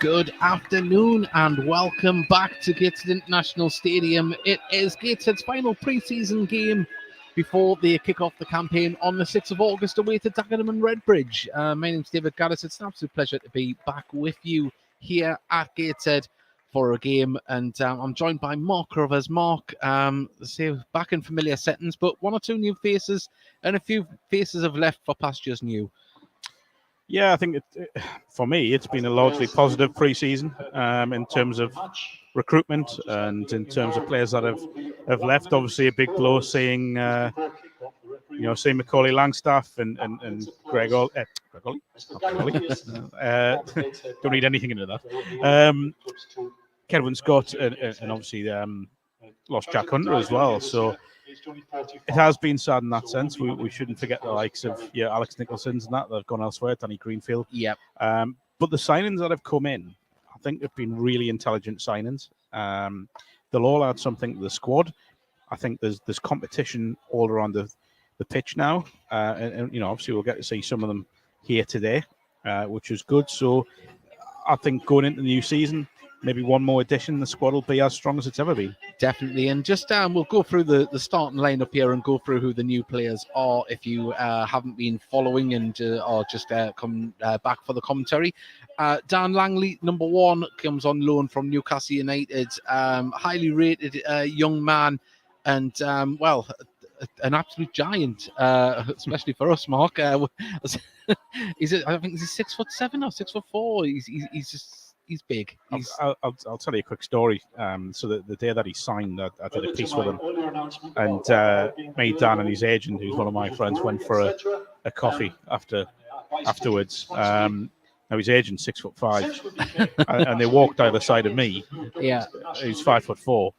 Good afternoon and welcome back to Gateshead International Stadium. It is Gateshead's final pre-season game before they kick off the campaign on the 6th of August away to Dagenham and Redbridge. My name's David Gaddis. It's an absolute pleasure to be back with you here at Gateshead for a game, and I'm joined by Mark Crovers. Mark, back in familiar settings, but one or two new faces and a few faces have left for pastures new. Yeah, I think for me, it's been a largely positive pre-season in terms of recruitment and in terms of players that have left. Obviously, a big blow seeing Macaulay Langstaff and Greg Ollie. Don't read anything into that. Kevin Scott and obviously lost Jack Hunter as well. So it has been sad in that sense. We shouldn't forget the likes of Alex Nicholson's and that have gone elsewhere, Danny Greenfield. Yep. But the signings that have come in, I think have been really intelligent signings. They'll all add something to the squad. I think there's competition all around the pitch now, and obviously we'll get to see some of them here today, which is good. So I think going into the new season, maybe one more addition, the squad will be as strong as it's ever been. Definitely. And just we'll go through the starting lineup here and go through who the new players are if you haven't been following and or just come back for the commentary. Dan Langley, number one, comes on loan from Newcastle United. Highly rated young man and, an absolute giant, especially for us, Mark. I think he's 6'7" or 6'4". He's big. I'll tell you a quick story. So the day that he signed, I did a piece with him, and me, Dan, and his agent, who's one of my friends, went for a coffee afterwards. Now his agent's 6'5", and they walked either side of me. Yeah, who's 5'4".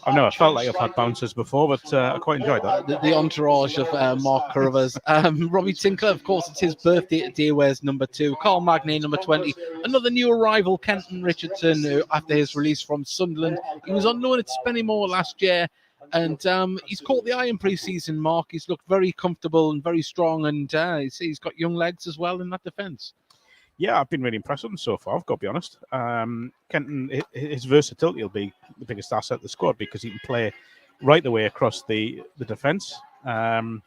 I felt like I've had bouncers before, but I quite enjoyed that. The entourage of Mark Crovers. Robbie Tinkler, of course, it's his birthday today, wears number 2. Carl Magnay, number 20. Another new arrival, Kenton Richardson, who, after his release from Sunderland, he was on loan at Spennymoor last year. And he's caught the eye in pre-season, Mark. He's looked very comfortable and very strong, and he's got young legs as well in that defence. Yeah, I've been really impressed with him so far, I've got to be honest. Kenton, his versatility will be the biggest asset of the squad because he can play right the way across the defence. And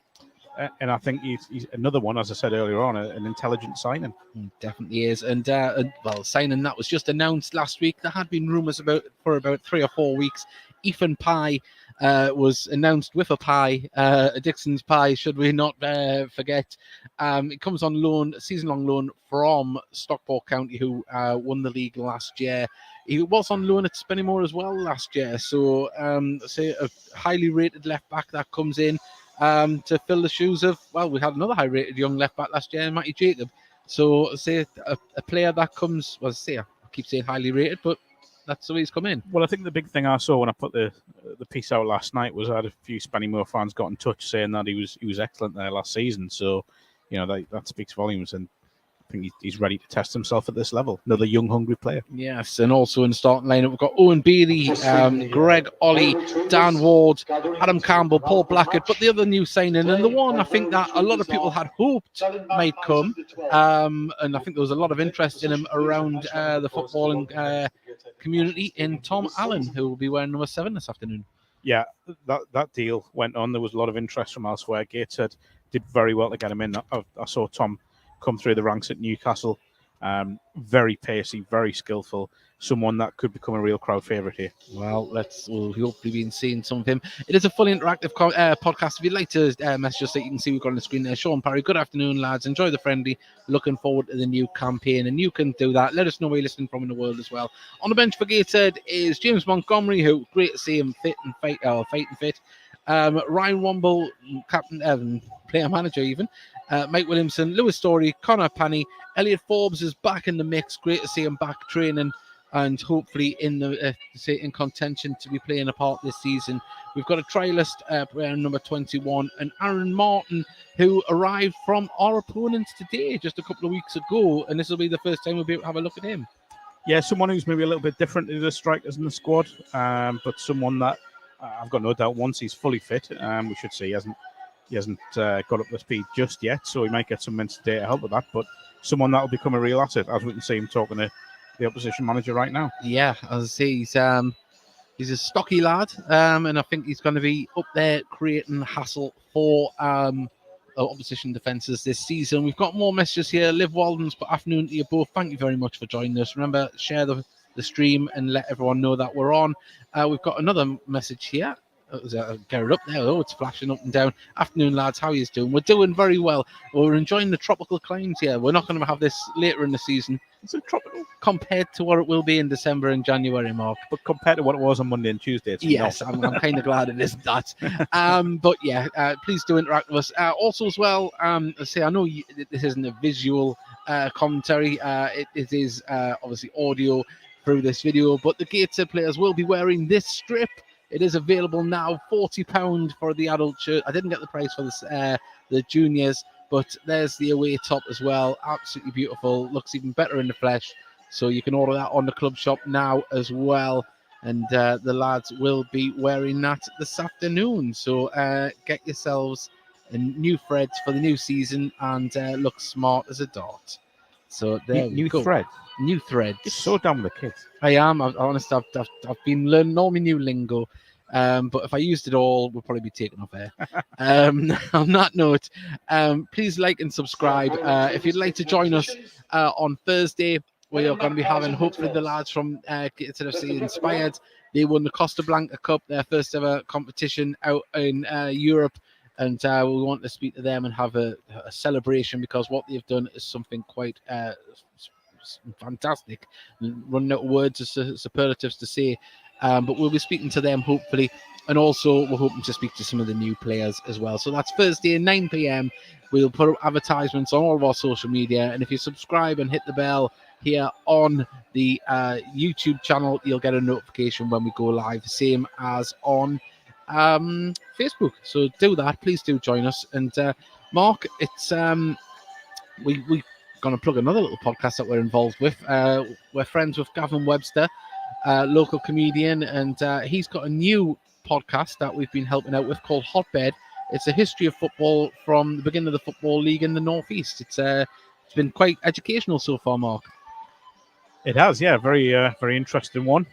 I think he's another one, as I said earlier on, an intelligent signing. Definitely is. And, signing that was just announced last week. There had been rumours for about 3 or 4 weeks. Ethan Pye was announced with a pie, a Dixon's pie, should we not forget. It comes on loan, season-long loan from Stockport County, who won the league last year. He was on loan at Spennymoor as well last year. So, a highly rated left-back that comes in to fill the shoes of, we had another high-rated young left-back last year, Matty Jacob. So, a player that comes, I keep saying highly rated, but that's the way he's come in. Well, I think the big thing I saw when I put the piece out last night was I had a few Spennymoor fans got in touch saying that he was excellent there last season. So, that speaks volumes, and I think he's ready to test himself at this level. Another young, hungry player. Yes, and also in the starting lineup, we've got Owen Bailey, Greg Ollie, Dan Ward, Adam Campbell, Paul Blackett, but the other new signing, and the one I think that a lot of people had hoped might come, and I think there was a lot of interest in him around the footballing community, in Tom Allen, who will be wearing number 7 this afternoon. Yeah, that deal went on. There was a lot of interest from elsewhere. Gateshead did very well to get him in. I saw Tom come through the ranks at Newcastle. Very pacey, very skillful. Someone that could become a real crowd favourite here. Well, we'll hopefully be seeing some of him. It is a fully interactive podcast. If you'd like to message us, so you can see we've got on the screen there. Sean Parry, good afternoon, lads. Enjoy the friendly. Looking forward to the new campaign, and you can do that. Let us know where you're listening from in the world as well. On the bench for Gateshead is James Montgomery, who great to see him fight and fit. Ryan Womble, captain, player manager even. Mike Williamson, Lewis Story, Connor Panny, Elliot Forbes is back in the mix. Great to see him back training and hopefully in contention to be playing a part this season. We've got a trialist player number 21, and Aaron Martin, who arrived from our opponents today, just a couple of weeks ago, and this will be the first time we'll be able to have a look at him. Yeah, someone who's maybe a little bit different to the strikers in the squad, but someone that I've got no doubt once he's fully fit, we should see he hasn't got up to speed just yet, so he might get some minutes today to help with that, but someone that will become a real asset, as we can see him talking to the opposition manager right now. Yeah, as I say, he's a stocky lad, and I think he's going to be up there creating hassle for opposition defences this season. We've got more messages here. Liv Walden's good afternoon to you both. Thank you very much for joining us. Remember, share the stream and let everyone know that we're on. We've got another message here. Get it up there. Oh, it's flashing up and down. Afternoon, lads. How are you doing? We're doing very well. We're enjoying the tropical climes here. We're not going to have this later in the season. Is it tropical? Compared to what it will be in December and January, Mark. But compared to what it was on Monday and Tuesday, it's yes, not. I'm kind of glad it isn't that. But yeah, please do interact with us. Also, as well, I know this isn't a visual commentary. It is obviously audio through this video, but the Gateshead players will be wearing this strip. It is available now, £40 for the adult shirt. I didn't get the price for this, the juniors, but there's the away top as well. Absolutely beautiful. Looks even better in the flesh. So you can order that on the club shop now as well. And the lads will be wearing that this afternoon. So get yourselves a new threads for the new season and look smart as a dart. So there we go. New threads. You're so done with the kids. I am. Honestly, I've been learning all my new lingo. But if I used it all, we'll probably be taken off air. On that note, please like and subscribe. If you'd like to join us on Thursday, we are going to be having, hopefully, the lads from Gateshead FC Inspired. They won the Costa Blanca Cup, their first ever competition out in Europe. And we want to speak to them and have a celebration, because what they've done is something quite fantastic. Running out of words or superlatives to say. But we'll be speaking to them, hopefully. And also, we're hoping to speak to some of the new players as well. So that's Thursday, 9 p.m. We'll put up advertisements on all of our social media. And if you subscribe and hit the bell here on the YouTube channel, you'll get a notification when we go live, same as on Facebook. So do that. Please do join us. And Mark, it's we're going to plug another little podcast that we're involved with. We're friends with Gavin Webster, local comedian, and he's got a new podcast that we've been helping out with called Hotbed. It's a history of football from the beginning of the Football League in the Northeast. It's been quite educational so far, Mark. It has, yeah. Very interesting one.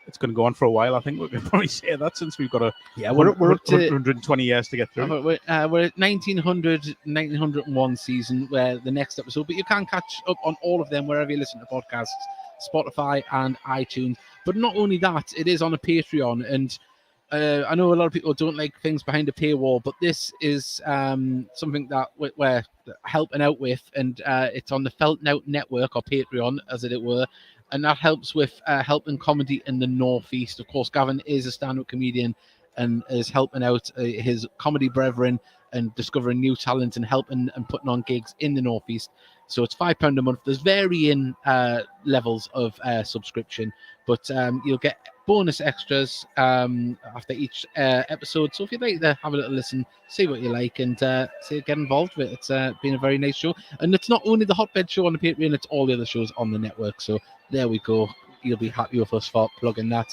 It's going to go on for a while. I think we can probably say that, since we've got we're up to 120 years to get through. We're at 1901 season, where the next episode. But you can catch up on all of them wherever you listen to podcasts, Spotify and iTunes. But not only that, it is on a Patreon, and I know a lot of people don't like things behind a paywall, but this is something that we're helping out with, and it's on the Felt Out Network, or Patreon, as it were, and that helps with helping comedy in the Northeast. Of course, Gavin is a stand-up comedian and is helping out his comedy brethren and discovering new talent and helping and putting on gigs in the Northeast. So it's £5 a month. There's varying levels of subscription, but you'll get bonus extras after each episode. So if you'd like to have a little listen, see what you like, and get involved with it. It's been a very nice show. And it's not only the Hotbed show on the Patreon, it's all the other shows on the network. So there we go. You'll be happy with us for plugging that.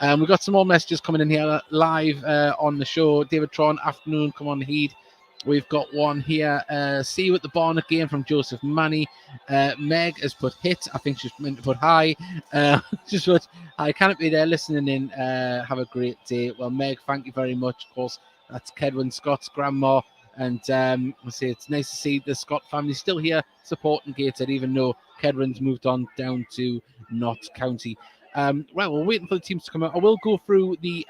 We've got some more messages coming in here live on the show. David Tron, afternoon, come on, Heed. We've got one here. See you at the Barnet game from Joseph Manny. Meg has put hit. I think she's meant to put hi. Just put hi. Can't be there listening in. Have a great day. Well, Meg, thank you very much. Of course, that's Kedwin Scott's grandma. And I'll say it's nice to see the Scott family still here supporting Gateshead, even though Kedwin's moved on down to Notts County. Right, we're waiting for the teams to come out. I will go through the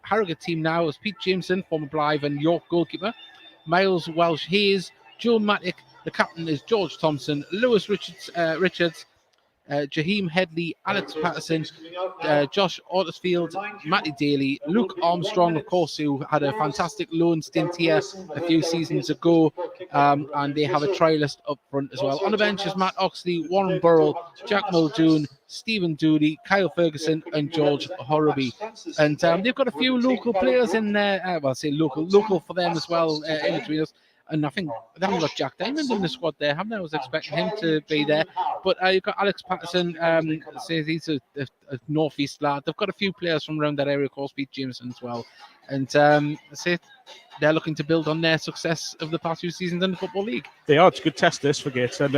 Harrogate team now. It's Pete Jameson, former Blythe and York goalkeeper. Miles Welsh-Hayes, Joe Mattick. The captain is George Thompson, Lewis Richards, Jaheim Headley, Alex Patterson, Josh Ortisfield, Matty Daly, Luke Armstrong, of course, who had a fantastic loan stint here a few seasons ago, and they have a trialist up front as well. On the bench is Matt Oxley, Warren Burrell, Jack Muldoon, Stephen Dooley, Kyle Ferguson, and George Horreby. And they've got a few local players in there. Well, I say local for them as well, in between us. And I think they haven't got Jack Diamond in the squad there, haven't they? I was expecting him to be there. But you've got Alex Patterson, says he's a North East lad. They've got a few players from around that area, of course, Pete Jameson as well. And say they're looking to build on their success of the past few seasons in the Football League. They are. It's a good test this for Gateshead.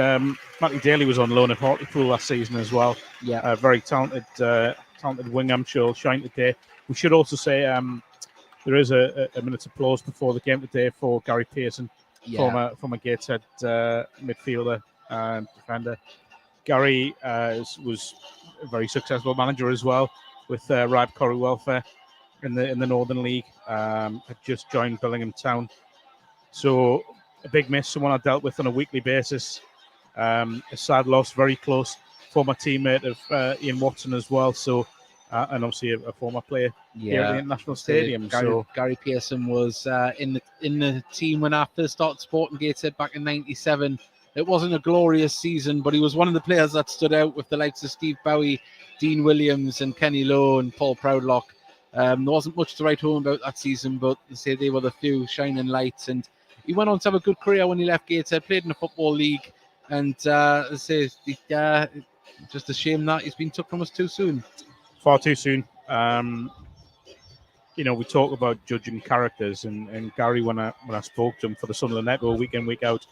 Matty Daly was on loan at Hartlepool last season as well. Yeah. Very talented wing, I'm sure, will shine today. We should also say there is a minute's applause before the game today for Gary Pearson, former Gateshead midfielder and defender. Gary was a very successful manager as well with Rad Corrie Welfare in the Northern League. Had just joined Billingham Town, so a big miss. Someone I dealt with on a weekly basis. A sad loss. Very close former teammate of Ian Watson as well. So. And obviously a former player here at the International Stadium. Gary Pearson was in the team when I first started supporting Gateshead back in '97. It wasn't a glorious season, but he was one of the players that stood out with the likes of Steve Bowie, Dean Williams, and Kenny Lowe and Paul Proudlock. There wasn't much to write home about that season, but they were the few shining lights. And he went on to have a good career when he left Gateshead, played in the Football League, and just a shame that he's been took from us too soon. Far too soon. We talk about judging characters, and Gary, when I spoke to him for the Sunderland Echo week in, week out,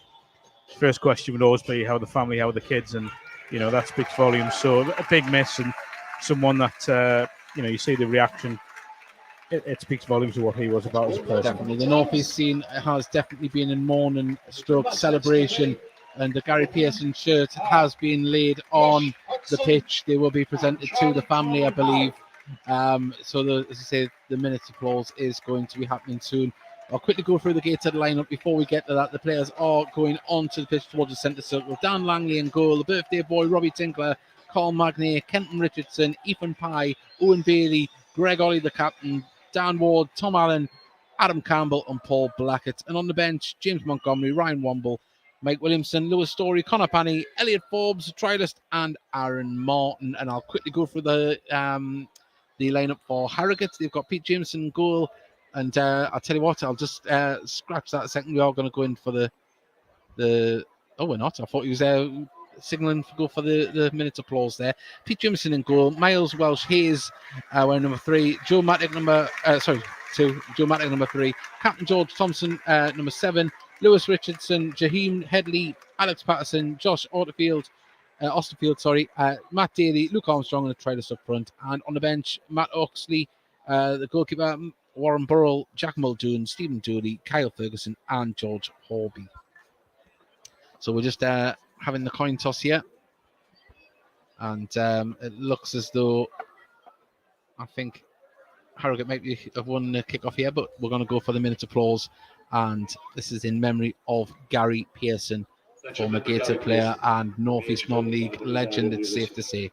first question would always be how the family, how the kids, and that speaks volumes. So a big miss, and someone that you see the reaction. It speaks volumes of what he was about as a person. Definitely, the North East scene has definitely been in mourning, stroke celebration. And the Gary Pearson shirt has been laid on the pitch. They will be presented to the family, I believe. So, as I say, the minute's applause is going to be happening soon. I'll quickly go through the Gateshead lineup before we get to that. The players are going onto the pitch towards the centre circle. Dan Langley in goal, the birthday boy Robbie Tinkler, Carl Magnay, Kenton Richardson, Ethan Pye, Owen Bailey, Greg Ollie, the captain, Dan Ward, Tom Allen, Adam Campbell, and Paul Blackett. And on the bench, James Montgomery, Ryan Womble, Mike Williamson, Lewis Story, Connor Panny, Elliot Forbes, Trialist, and Aaron Martin. And I'll quickly go through the lineup for Harrogate. They've got Pete Jameson in goal. And I'll tell you what, I'll just scratch that a second. We are going to go in for the. Oh, we're not. I thought he was signalling to go for the minute's applause there. Pete Jameson in goal. Miles Welsh Hayes wearing number 3. Joe Mattick number 2. Joe Mattick number 3. Captain George Thompson number 7. Lewis Richardson, Jaheim Headley, Alex Patterson, Josh Osterfield, Matt Daly, Luke Armstrong, and a Trialist up front. And on the bench, Matt Oxley, the goalkeeper, Warren Burrell, Jack Muldoon, Stephen Dooley, Kyle Ferguson, and George Horby. So we're just having the coin toss here. And it looks as though I think Harrogate might have won the kick-off here, but we're going to go for the minute's applause. And this is in memory of Gary Pearson, former Gateshead player and North East non-league legend, it's safe to say.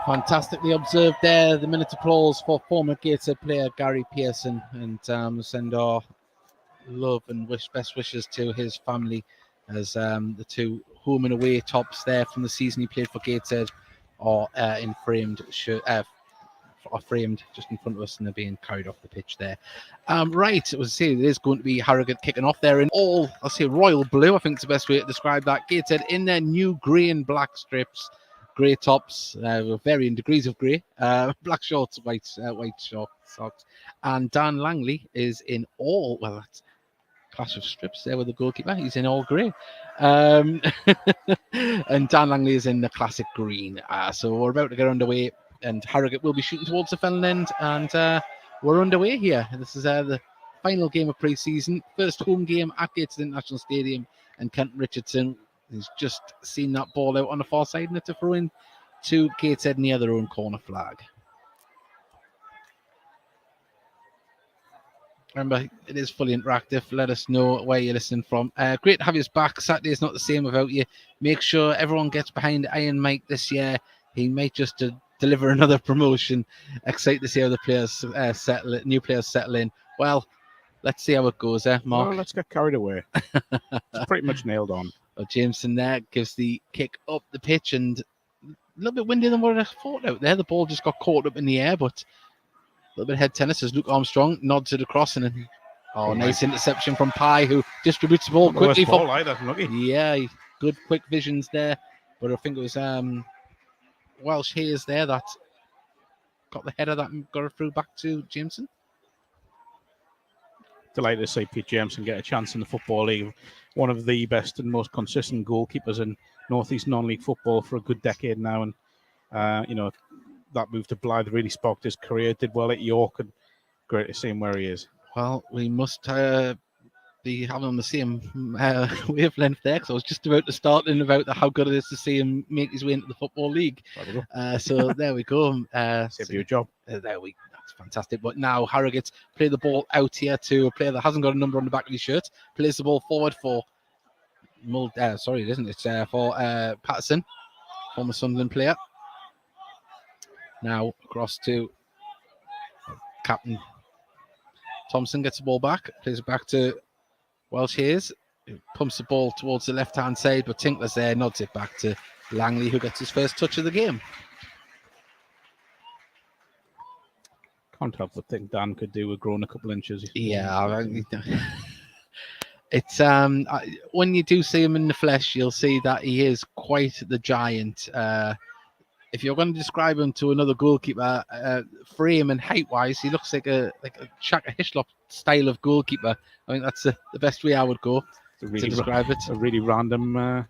Fantastically observed there. The minute applause for former Gateshead player Gary Pearson, and send our love and best wishes to his family as the two home and away tops there from the season he played for Gateshead are in framed are framed just in front of us, and they're being carried off the pitch there. Right, it is going to be Harrogate kicking off there in all, I'll say royal blue, I think is the best way to describe that. Gateshead in their new grey and black strips. grey tops with varying degrees of grey, black shorts, white short socks, and Dan Langley is in all, well, that's clash of strips there with the goalkeeper. He's in all grey. And Dan Langley is in the classic green. So we're about to get underway, and Harrogate will be shooting towards the fell end, and we're underway here. This is the final game of pre-season, first home game at Gateshead International Stadium, and Kenton Richardson has just seen that ball out on the far side, and it's a throw in to Gateshead near their own corner flag. Remember, it is fully interactive. Let us know where you're listening from. Great to have you back. Saturday's not the same without you. Make sure everyone gets behind Iron Mike this year. He might just deliver another promotion. Excited to see how the players new players settle in. Well, let's see how it goes, Mark? Well, let's get carried away. It's pretty much nailed on. Well, Jameson there gives the kick up the pitch, and a little bit windier than what I thought out there. The ball just got caught up in the air, but a little bit of head tennis as Luke Armstrong nods it across, and nice interception from Pye, who distributes the ball quickly. Yeah, good quick visions there. But I think it was Welsh Hayes there that got the header that got it through back to Jameson. Delighted to see Pete Jameson get a chance in the Football League. One of the best and most consistent goalkeepers in North East non-league football for a good decade now. And, that move to Blythe really sparked his career. Did well at York, and great to see him where he is. Well, we must be having on the same wavelength there, because I was just about to start in about how good it is to see him make his way into the Football League. So there we go. Save you a job. That's fantastic. But now Harrogate play the ball out here to a player that hasn't got a number on the back of his shirt. Plays the ball forward for it isn't. It's for Pearson, former Sunderland player. Now across to Captain Thompson, gets the ball back, plays it back to Welsh Hayes, who pumps the ball towards the left-hand side, but Tinkler's there, nods it back to Langley, who gets his first touch of the game. Can't help but think Dan could do with growing a couple inches. Yeah, it's when you do see him in the flesh, you'll see that he is quite the giant. If you're going to describe him to another goalkeeper, frame and height-wise, he looks like a Shaka Hislop style of goalkeeper. I think that's the best way I would go to describe it. A really random.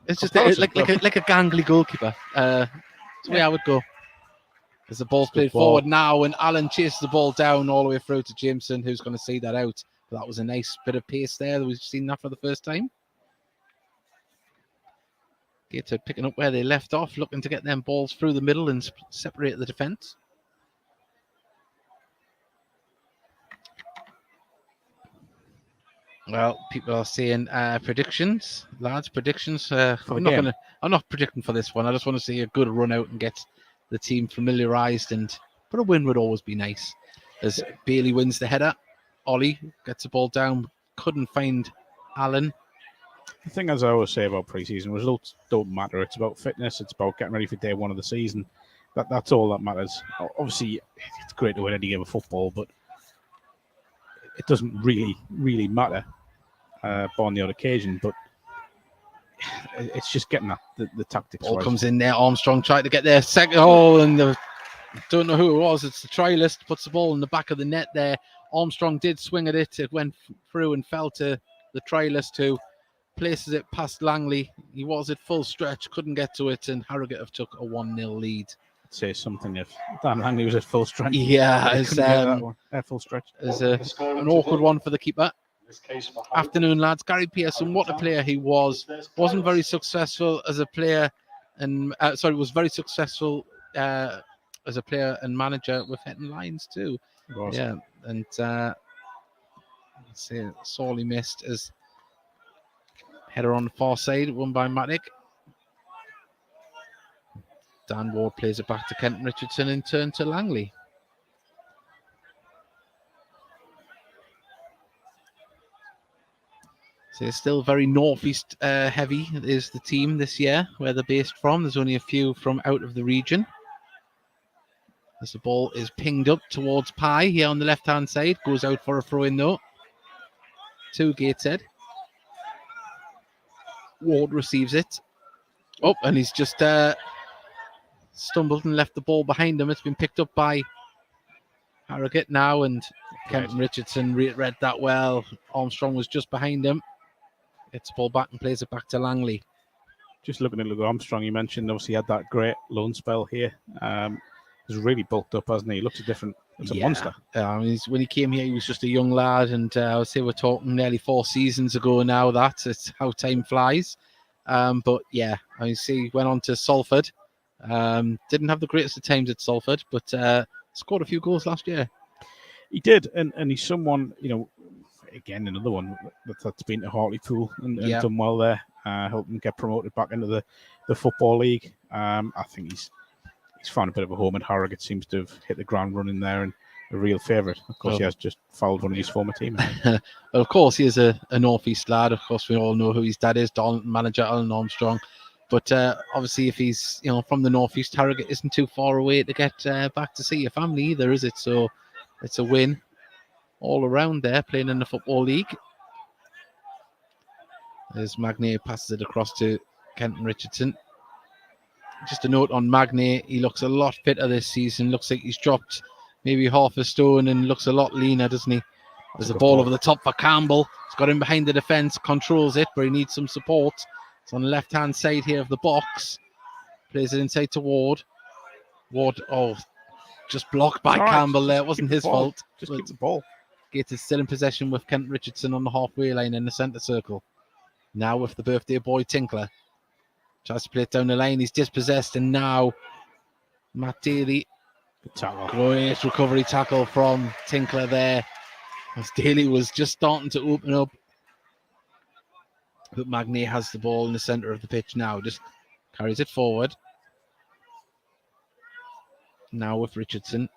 It's just like a gangly goalkeeper. That's the way I would go. As the ball's played forward now, and Allen chases the ball down all the way through to Jameson, who's going to see that out. But that was a nice bit of pace there. We've seen that for the first time. Gateshead picking up where they left off, looking to get them balls through the middle and separate the defence. Well, people are saying predictions, lads. Predictions. I'm not predicting for this one. I just want to see a good run out and get the team familiarised. But a win would always be nice. As Bailey wins the header, Ollie gets the ball down, couldn't find Allen. The thing, as I always say about pre-season, results don't matter. It's about fitness. It's about getting ready for day one of the season. That's all that matters. Obviously, it's great to win any game of football, but it doesn't really matter on the odd occasion. But it's just getting the tactics. Ball comes in there. Armstrong tried to get there second. And don't know who it was. It's the trialist. Puts the ball in the back of the net there. Armstrong did swing at it. It went through and fell to the trialist, who places it past Langley. He was at full stretch, couldn't get to it, and Harrogate have took a 1-0 lead. I'd say something if Dan Langley was at full stretch. Yeah, it's full stretch. It's an awkward one for the keeper. Afternoon, lads. Gary Pearson, what a player he was. Wasn't very successful as a player, and was very successful as a player and manager with Hetton Lions too. Yeah, and sorely missed as header on the far side, won by Matic. Dan Ward plays it back to Kenton Richardson, in turn to Langley. So it's still very northeast heavy is the team this year, where they're based from. There's only a few from out of the region. As the ball is pinged up towards Pye here on the left-hand side. Goes out for a throw-in though. To Gateshead. Ward receives it. Oh, and he's just stumbled and left the ball behind him. It's been picked up by Harrogate now, and Kenton Richardson read that well. Armstrong was just behind him. Gets the ball back and plays it back to Langley. Just looking at Armstrong, you mentioned obviously he had that great loan spell here. He's really bulked up, hasn't he? He looks a different. It's a monster. When he came here, he was just a young lad, and I would say we're talking nearly 4 seasons ago now. It's how time flies. But yeah, I see went on to Salford. Didn't have the greatest of times at Salford, but scored a few goals last year. He did, and he's someone, again, another one that's been to Hartlepool and done well there. Helped him get promoted back into the Football League. I think he's found a bit of a home at Harrogate. Seems to have hit the ground running there and a real favourite. Of course, he has just fouled one of his former teammates. Well, of course, he is a North East lad. Of course, we all know who his dad is, manager Alan Armstrong. But obviously, if he's from the North East, Harrogate isn't too far away to get back to see your family either, is it? So it's a win all around there, playing in the Football League. As Magnay passes it across to Kenton Richardson. Just a note on Magnay, he looks a lot fitter this season. Looks like he's dropped maybe half a stone and looks a lot leaner, doesn't he? There's a ball over the top for Campbell. He's got him behind the defence, controls it, but he needs some support. It's on the left-hand side here of the box. Plays it inside to Ward. Ward, just blocked by Campbell there. It wasn't his fault. Just keep the ball. Gates is still in possession with Kenton Richardson on the halfway line in the centre circle. Now with the birthday boy Tinkler. Tries to play it down the line. He's dispossessed, and now Matt Daly. Good tackle. Great recovery tackle from Tinkler there. As Daly was just starting to open up. But Magnay has the ball in the centre of the pitch now. Just carries it forward. Now with Richardson.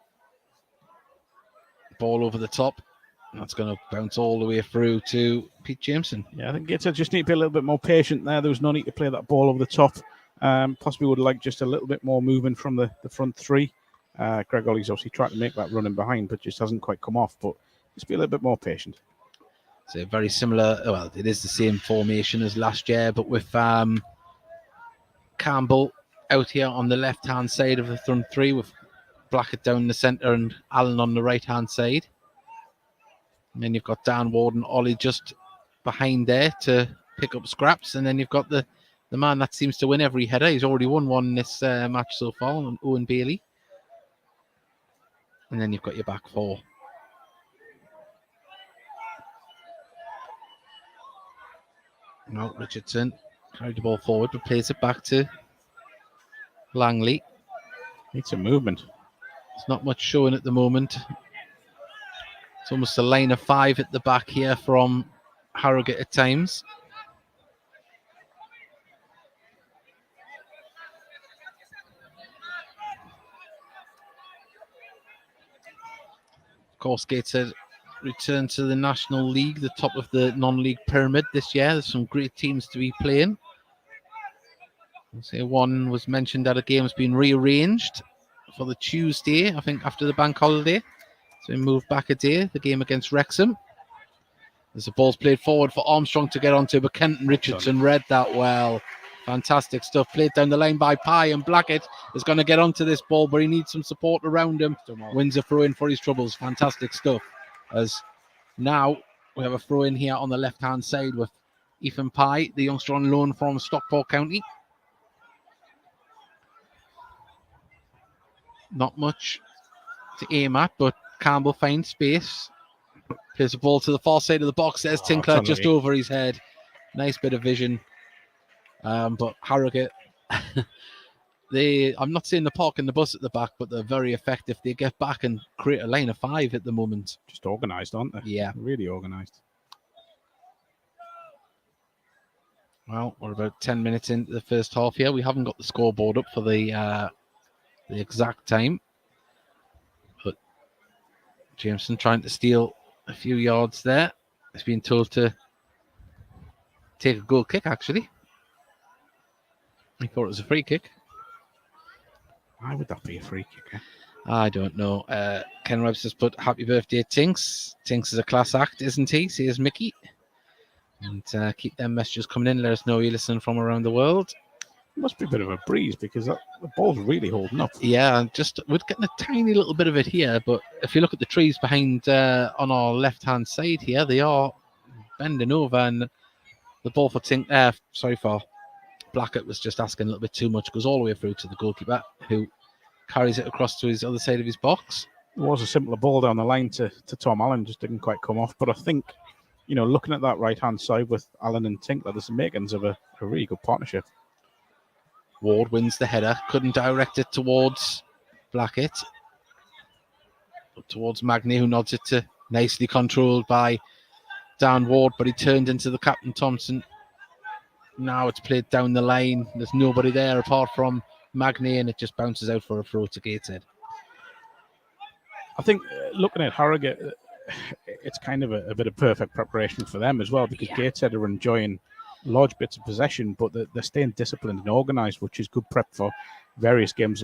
Ball over the top. That's going to bounce all the way through to Pete Jameson. Yeah, I think Gateshead just need to be a little bit more patient there. There was no need to play that ball over the top. Possibly would like just a little bit more movement from the front three. Greg Ollie's obviously tried to make that running behind, but just hasn't quite come off. But just be a little bit more patient. So very similar. Well, it is the same formation as last year, but with Campbell out here on the left-hand side of the front three, with Blackett down the centre and Allen on the right-hand side. And then you've got Dan Ward and Ollie just behind there to pick up scraps. And then you've got the man that seems to win every header. He's already won one in this match so far, Owen Bailey. And then you've got your back four. No, Richardson carried the ball forward, but plays it back to Langley. Needs some movement. It's not much showing at the moment. It's almost a line of 5 at the back here from Harrogate at times. Of course, Gateshead return to the National League, the top of the non-league pyramid this year. There's some great teams to be playing. I'll say one was mentioned that a game has been rearranged for the Tuesday, I think, after the bank holiday. So we moved back a day, the game against Wrexham. As the ball's played forward for Armstrong to get onto, but Kenton Richardson read that well. Fantastic stuff. Played down the line by Pye, and Blackett is going to get onto this ball, but he needs some support around him. Wins a throw-in for his troubles. Fantastic stuff. As now we have a throw-in here on the left-hand side with Ethan Pye, the youngster on loan from Stockport County. Not much to aim at, but Campbell finds space. Plays the ball to the far side of the box. There's Tinkler just over his head. Nice bit of vision. But Harrogate, I'm not saying they're parking the bus at the back, but they're very effective. They get back and create a line of 5 at the moment. Just organised, aren't they? Yeah. Really organised. Well, we're about 10 minutes into the first half here. We haven't got the scoreboard up for the exact time. But Jameson trying to steal a few yards there. He's been told to take a goal kick, actually. He thought it was a free kick. Why would that be a free kick? Eh? I don't know. Ken Webster's put happy birthday, Tinks. Tinks is a class act, isn't he? Says Mickey. And keep them messages coming in. Let us know you're listening from around the world. It must be a bit of a breeze because the ball's really holding up. Yeah, just we're getting a tiny little bit of it here, but if you look at the trees behind on our left-hand side here, they are bending over, and the ball for for Blackett was just asking a little bit too much. Goes all the way through to the goalkeeper, who carries it across to his other side of his box. It was a simpler ball down the line to Tom Allen, just didn't quite come off. But I think, looking at that right-hand side with Allen and Tinkler, there's the makings of a really good partnership. Ward wins the header, couldn't direct it towards Blackett, but towards Magny, who nods it to, nicely controlled by Dan Ward, but he turned into the captain Thompson. Now it's played down the line. There's nobody there apart from Magny, and it just bounces out for a throw to Gateshead. I think looking at Harrogate, it's kind of a bit of perfect preparation for them as well, because Gateshead are enjoying large bits of possession, but they're staying disciplined and organised, which is good prep for various games,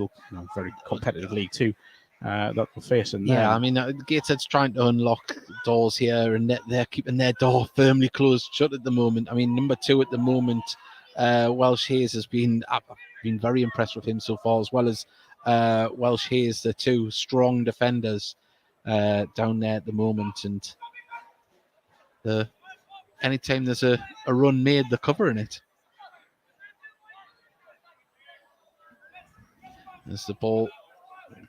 very competitive League Two that we're facing. Yeah, I mean, Gateshead's trying to unlock doors here, and they're keeping their door firmly closed shut at the moment. I mean, number 2 at the moment, Welsh Hayes has been very impressed with him so far, as well as Welsh Hayes, the 2 strong defenders down there at the moment. And anytime there's a run made, they're covering it. There's the ball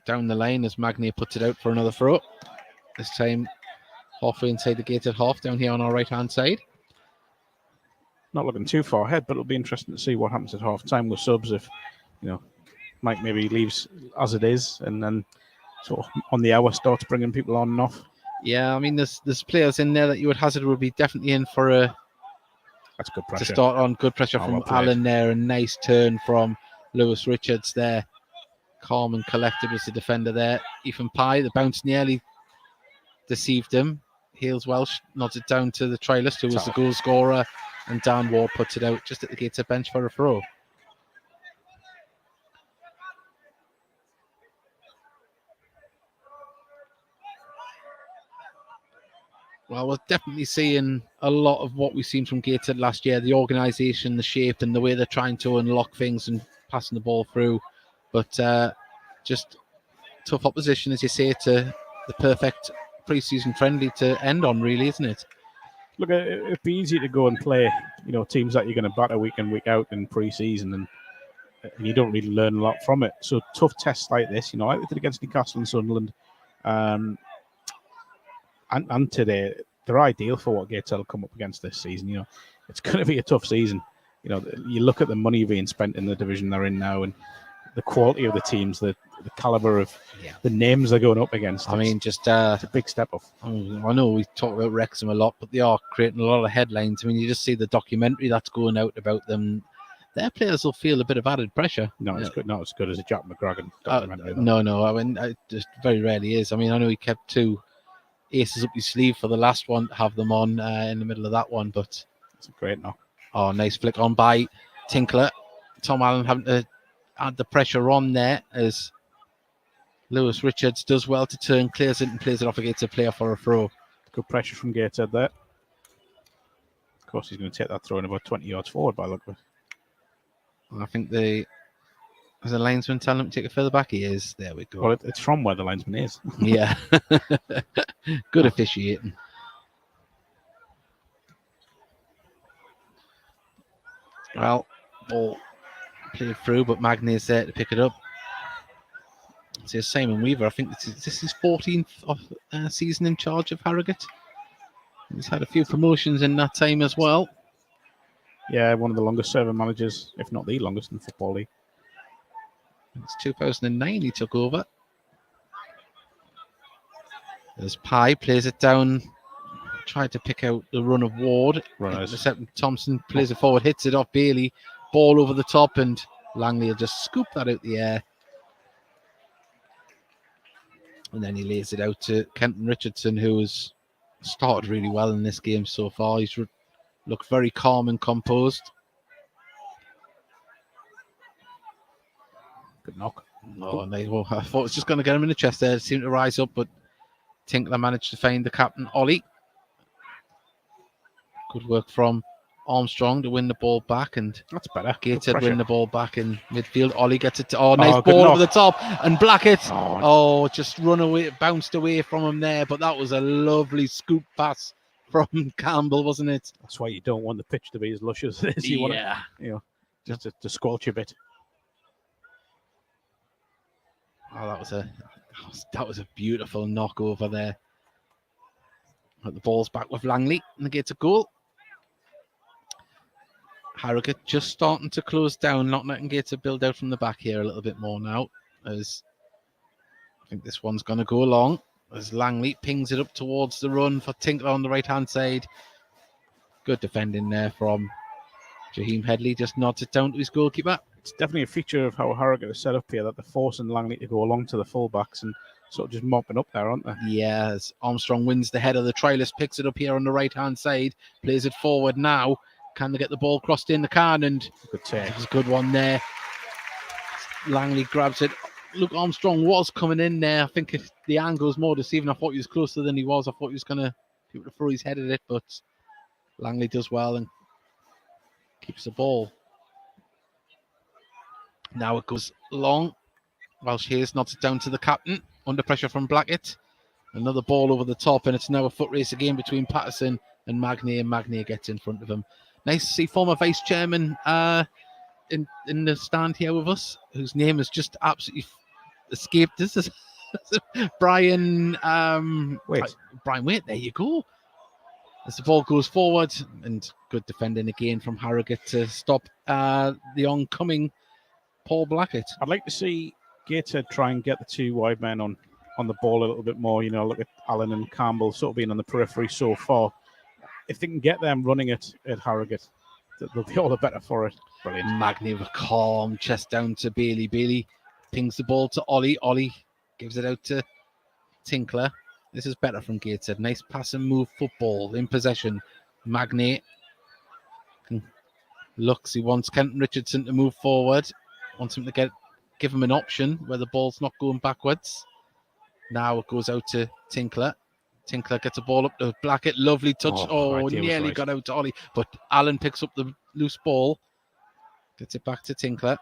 down the lane as Magny puts it out for another throw. This time halfway inside the gated half down here on our right-hand side. Not looking too far ahead, but it'll be interesting to see what happens at half-time with subs if, Mike maybe leaves as it is and then sort of on the hour starts bringing people on and off. Yeah, I mean, there's players in there that you would hazard would be definitely in for that's good pressure. To start on. Good pressure from Allen there. A nice turn from Lewis Richards there. Calm and collected was the defender there. Ethan Pye, the bounce nearly deceived him. Hales Welsh nods it down to the trialist, who was the goal scorer, and Dan Ward puts it out just at the Gateshead bench for a throw. Well, we're definitely seeing a lot of what we've seen from Gateshead last year, the organisation, the shape, and the way they're trying to unlock things and passing the ball through. But just tough opposition, as you say, to the perfect pre-season friendly to end on, really, isn't it? Look, it'd be easy to go and play, teams that you're going to batter week in, week out in pre-season, and you don't really learn a lot from it. So tough tests like this, like we did against Newcastle and Sunderland, and today, they're ideal for what Gateshead will come up against this season. It's going to be a tough season. You look at the money being spent in the division they're in now, and the quality of the teams, the caliber of the names they're going up against. I mean, just it's a big step up. I know we talk about Wrexham a lot, but they are creating a lot of headlines. I mean, you just see the documentary that's going out about them. Their players will feel a bit of added pressure. No, it's good. Not as good as a Jack McGragan documentary. No. I mean, it just very rarely is. I mean, I know he kept 2 aces up his sleeve for the last one to have them on in the middle of that one, but it's a great knock. Oh, nice flick on by Tinkler. Tom Allen having to add the pressure on there as Lewis Richards does well to turn, clears it and plays it off against a player for a throw. Good pressure from Gateshead there. Of course, he's going to take that throw in about 20 yards forward by the look of it. I think as a linesman telling him to take it further back, he is. There we go. Well, it's from where the linesman is. Yeah. Good officiating. Well, ball played through, but Magny is there to pick it up. So Simon Weaver, I think this is his 14th season in charge of Harrogate. He's had a few promotions in that time as well. Yeah, one of the longest serving managers, if not the longest in the Football League. It's 2009 he took over. As Pye plays it down, tried to pick out the run of Ward. Intercepting Thompson, plays it forward, hits it off Bailey. Ball over the top, and Langley will just scoop that out the air. And then he lays it out to Kenton Richardson, who has started really well in this game so far. He's looked very calm and composed. Good knock. Oh, no, I thought it was just going to get him in the chest there. It seemed to rise up, but Tinkler managed to find the captain, Ollie. Good work from Armstrong to win the ball back, and That's better. Gateshead win the ball back in midfield. Ollie gets it. Nice good ball knock. over the top, and Blackett. Oh. Just run away, bounced away from him there. But that was a lovely scoop pass from Campbell, wasn't it? That's why you don't want the pitch to be as lush as it is. You want it, just to squelch a bit. Oh, that was a beautiful knock over there. But the ball's back with Langley, and they get a goal. Harrogate just starting to close down, not letting Gateshead build out from the back here a little bit more now, as I think this one's going to go long, as Langley pings it up towards the run for Tinkler on the right-hand side. Good defending there from Jaheim Headley, just nods it down to his goalkeeper. It's definitely a feature of how Harrogate is set up here, that they're forcing Langley to go along to the full-backs and sort of just mopping up there, aren't they? Yes, Armstrong wins the header. The trialist picks it up here on the right-hand side, plays it forward now. Can they get the ball crossed in? They can, and good take. It was a good one there. Langley grabs it. Look, Armstrong was coming in there. I think the angle was more deceiving. I thought he was closer than he was. I thought he was going to be able to throw his head at it, but Langley does well and keeps the ball. Now it goes long. Welsh Hayes nods it down to the captain. Under pressure from Blackett. Another ball over the top, and it's now a foot race again between Patterson and Magnier, and Magnier gets in front of him. Nice to see former vice chairman in the stand here with us, whose name has just absolutely escaped us. Brian Waite. There you go. As the ball goes forward, and good defending again from Harrogate to stop the oncoming Paul Blackett. I'd like to see Gateshead try and get the two wide men on the ball a little bit more. Look at Allen and Campbell sort of being on the periphery so far. If they can get them running at Harrogate, they'll be all the better for it. Brilliant. Magnier with a calm chest down to Bailey. Bailey pings the ball to Ollie. Ollie gives it out to Tinkler. This is better from Gateshead. Nice pass and move football in possession. Magnier looks. He wants Kenton Richardson to move forward. Wants him to give him an option where the ball's not going backwards. Now it goes out to Tinkler. Tinkler gets a ball up to Blackett. Lovely touch. Nearly got out to Ollie. But Allen picks up the loose ball. Gets it back to Tinkler.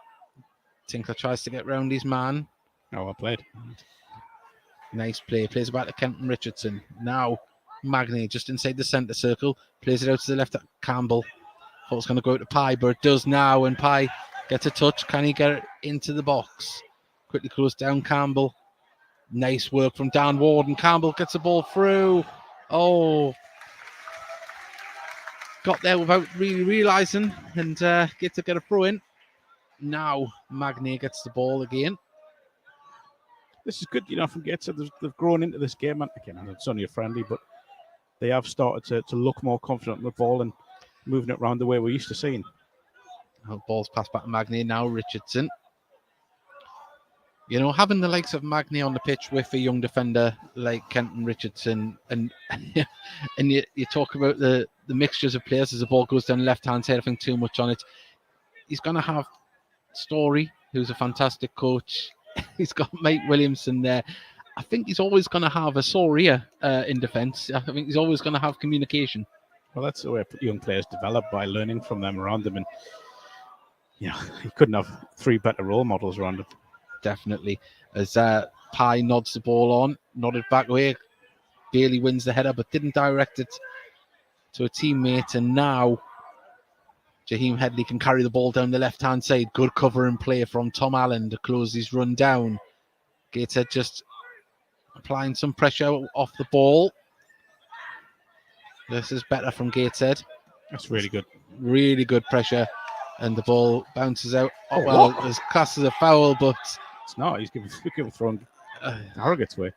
Tinkler tries to get round his man. Well played. Nice play. Plays it back to Kenton Richardson. Now Magnier just inside the centre circle. Plays it out to the left at Campbell. Thought it was going to go out to Pye, but it does now. And Pye gets a touch. Can he get it into the box? Quickly close down Campbell. Nice work from Dan Ward, and Campbell gets the ball through. Got there without really realising, and get a throw in. Now Magnier gets the ball again. This is good, from Gateshead. They've grown into this game. Again, it's only a friendly, but they have started to look more confident on the ball and moving it around the way we're used to seeing. Ball's passed back to Magnier. Now Richardson. Having the likes of Magnier on the pitch with a young defender like Kenton Richardson, and you talk about the mixtures of players as the ball goes down left-hand side, I think too much on it. He's going to have Story, who's a fantastic coach. He's got Mike Williamson there. I think he's always going to have a sore ear in defence. I think he's always going to have communication. Well, that's the way young players develop, by learning from them around them. And, he couldn't have three better role models around him. Definitely. As Pye nods the ball on, nodded back away. Bailey wins the header, but didn't direct it to a teammate. And now Jaheim Headley can carry the ball down the left-hand side. Good cover and play from Tom Allen to close his run down. Gateshead just applying some pressure off the ball. This is better from Gateshead. That's really good. Really good pressure. And the ball bounces out. There's class as a foul, but it's not. He's giving thrown Harrogate's way.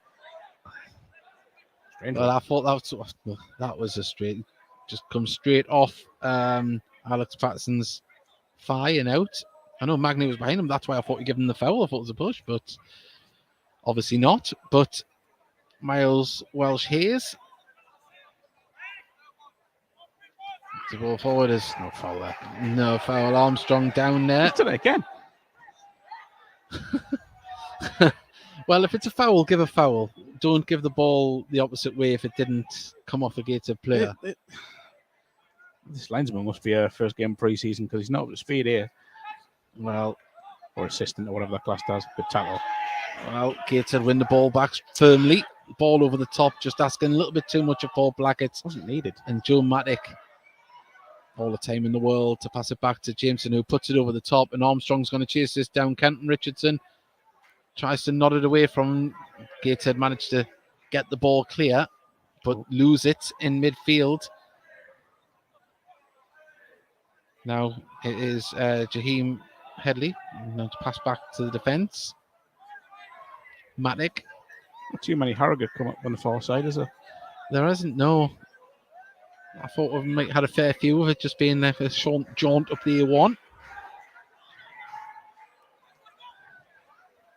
Strange. Well, I thought that was a straight, just come straight off Alex Patterson's thigh and out. I know Magnier was behind him. That's why I thought he gave him the foul. I thought it was a push, but obviously not. But Miles Welsh Hayes. The ball forward is no foul there. No foul. Armstrong down there. He's done it again. Well, if it's a foul, give a foul. Don't give the ball the opposite way if it didn't come off a Gateshead player. This linesman must be a first game pre-season because he's not up to speed here. Well, Or assistant or whatever that class does. Good tackle. Well, Gateshead win the ball back firmly. Ball over the top, just asking a little bit too much of Paul Blackett. Wasn't needed. And Joe Matic. All the time in the world to pass it back to Jameson, who puts it over the top. And Armstrong's going to chase this down. Kenton Richardson tries to nod it away from him. Gateshead managed to get the ball clear, but lose it in midfield. Now it is Jaheim Headley. Now to pass back to the defence. Matic. Not too many Harrogate come up on the far side, is there? There isn't, no. I thought we might have had a fair few of it just being there for a short jaunt up the A1.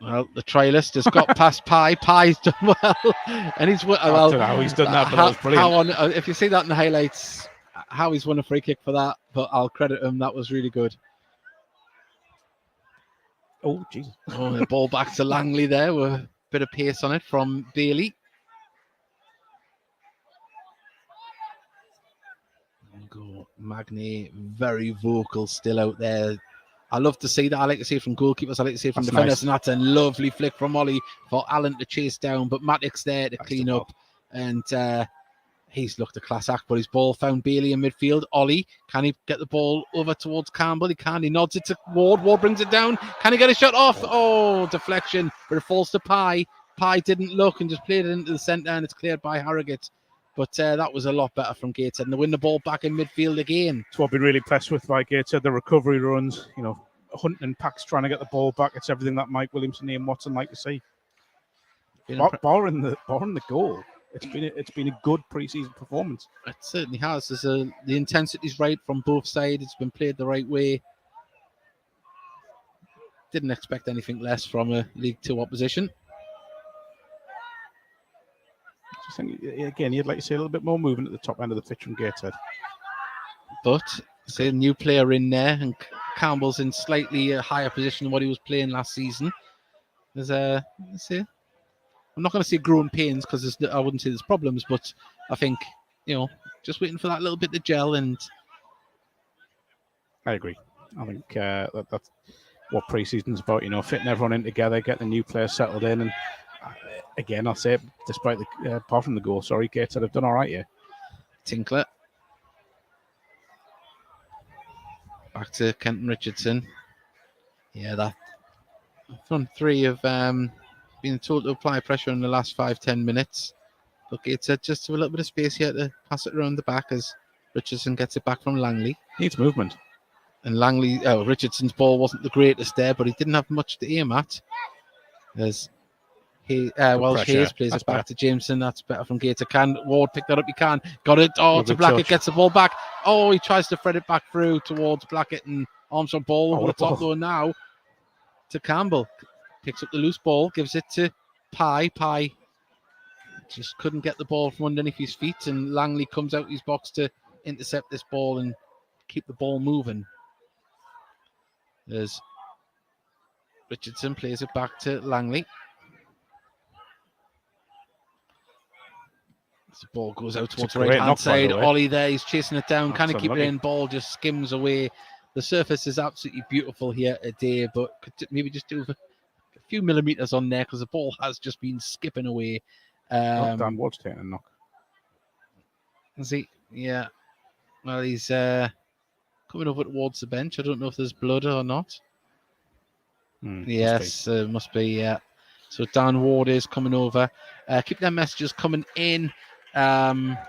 Well, the trialist has got past Pye. Pye's done well. And he's well. I don't know how he's done that, but that was brilliant. If you see that in the highlights, how he's won a free kick for that, but I'll credit him. That was really good. Oh, Jesus. Oh, the ball back to Langley there with a bit of pace on it from Bailey. Go Magny, very vocal still out there. I love to see that. I like to see it from goalkeepers. I like to see it from defenders. Nice. And that's a lovely flick from Ollie for Allen to chase down. But Matic's there to clean up. And he's looked a class act. But his ball found Bailey in midfield. Ollie, can he get the ball over towards Campbell? He can. He nods it to Ward. Ward brings it down. Can he get a shot off? Oh, deflection. But it falls to Pye. Pye didn't look and just played it into the centre. And it's cleared by Harrogate. But that was a lot better from Gateshead. And they win the ball back in midfield again. It's what I've been really impressed with by Gateshead. The recovery runs, hunting packs, trying to get the ball back. It's everything that Mike Williamson and Watson like to see. Barring the goal, it's been a good pre-season performance. It certainly has. The intensity's right from both sides. It's been played the right way. Didn't expect anything less from a League Two opposition. I think, again, you'd like to see a little bit more movement at the top end of the pitch from Gateshead. But, see a new player in there, and Campbell's in slightly a higher position than what he was playing last season. There's I'm not going to say growing pains because I wouldn't say there's problems, but I think, just waiting for that little bit to gel. And I agree. I think that's what pre-season's about, fitting everyone in together, getting the new players settled in, and again, I'll say, despite apart from the goal, Gateshead have done all right here. Tinkler. Back to Kenton Richardson. Yeah, that front three have been told to apply pressure in the last 5-10 minutes. But Gateshead just have a little bit of space here to pass it around the back as Richardson gets it back from Langley. Needs movement. And Richardson's ball wasn't the greatest there, but he didn't have much to aim at. There's Welsh Hayes plays it back to Jameson. That's better from Gateshead. Can Ward pick that up? He can. Got it. Oh, to Blackett. Gets the ball back. Oh, he tries to thread it back through towards Blackett, and Armstrong ball over the top though now to Campbell. Picks up the loose ball, gives it to Pye. Pye just couldn't get the ball from underneath his feet, and Langley comes out his box to intercept this ball and keep the ball moving. There's Richardson plays it back to Langley. The ball goes out towards the right-hand side. Ollie there, he's chasing it down. Can he keep it in? Ball just skims away. The surface is absolutely beautiful here today, but could maybe just do a few millimetres on there because the ball has just been skipping away. Dan Ward's taking a knock. Is he? Yeah. Well, he's coming over towards the bench. I don't know if there's blood or not. Yes, must be, yeah. So Dan Ward is coming over. Keep their messages coming in. I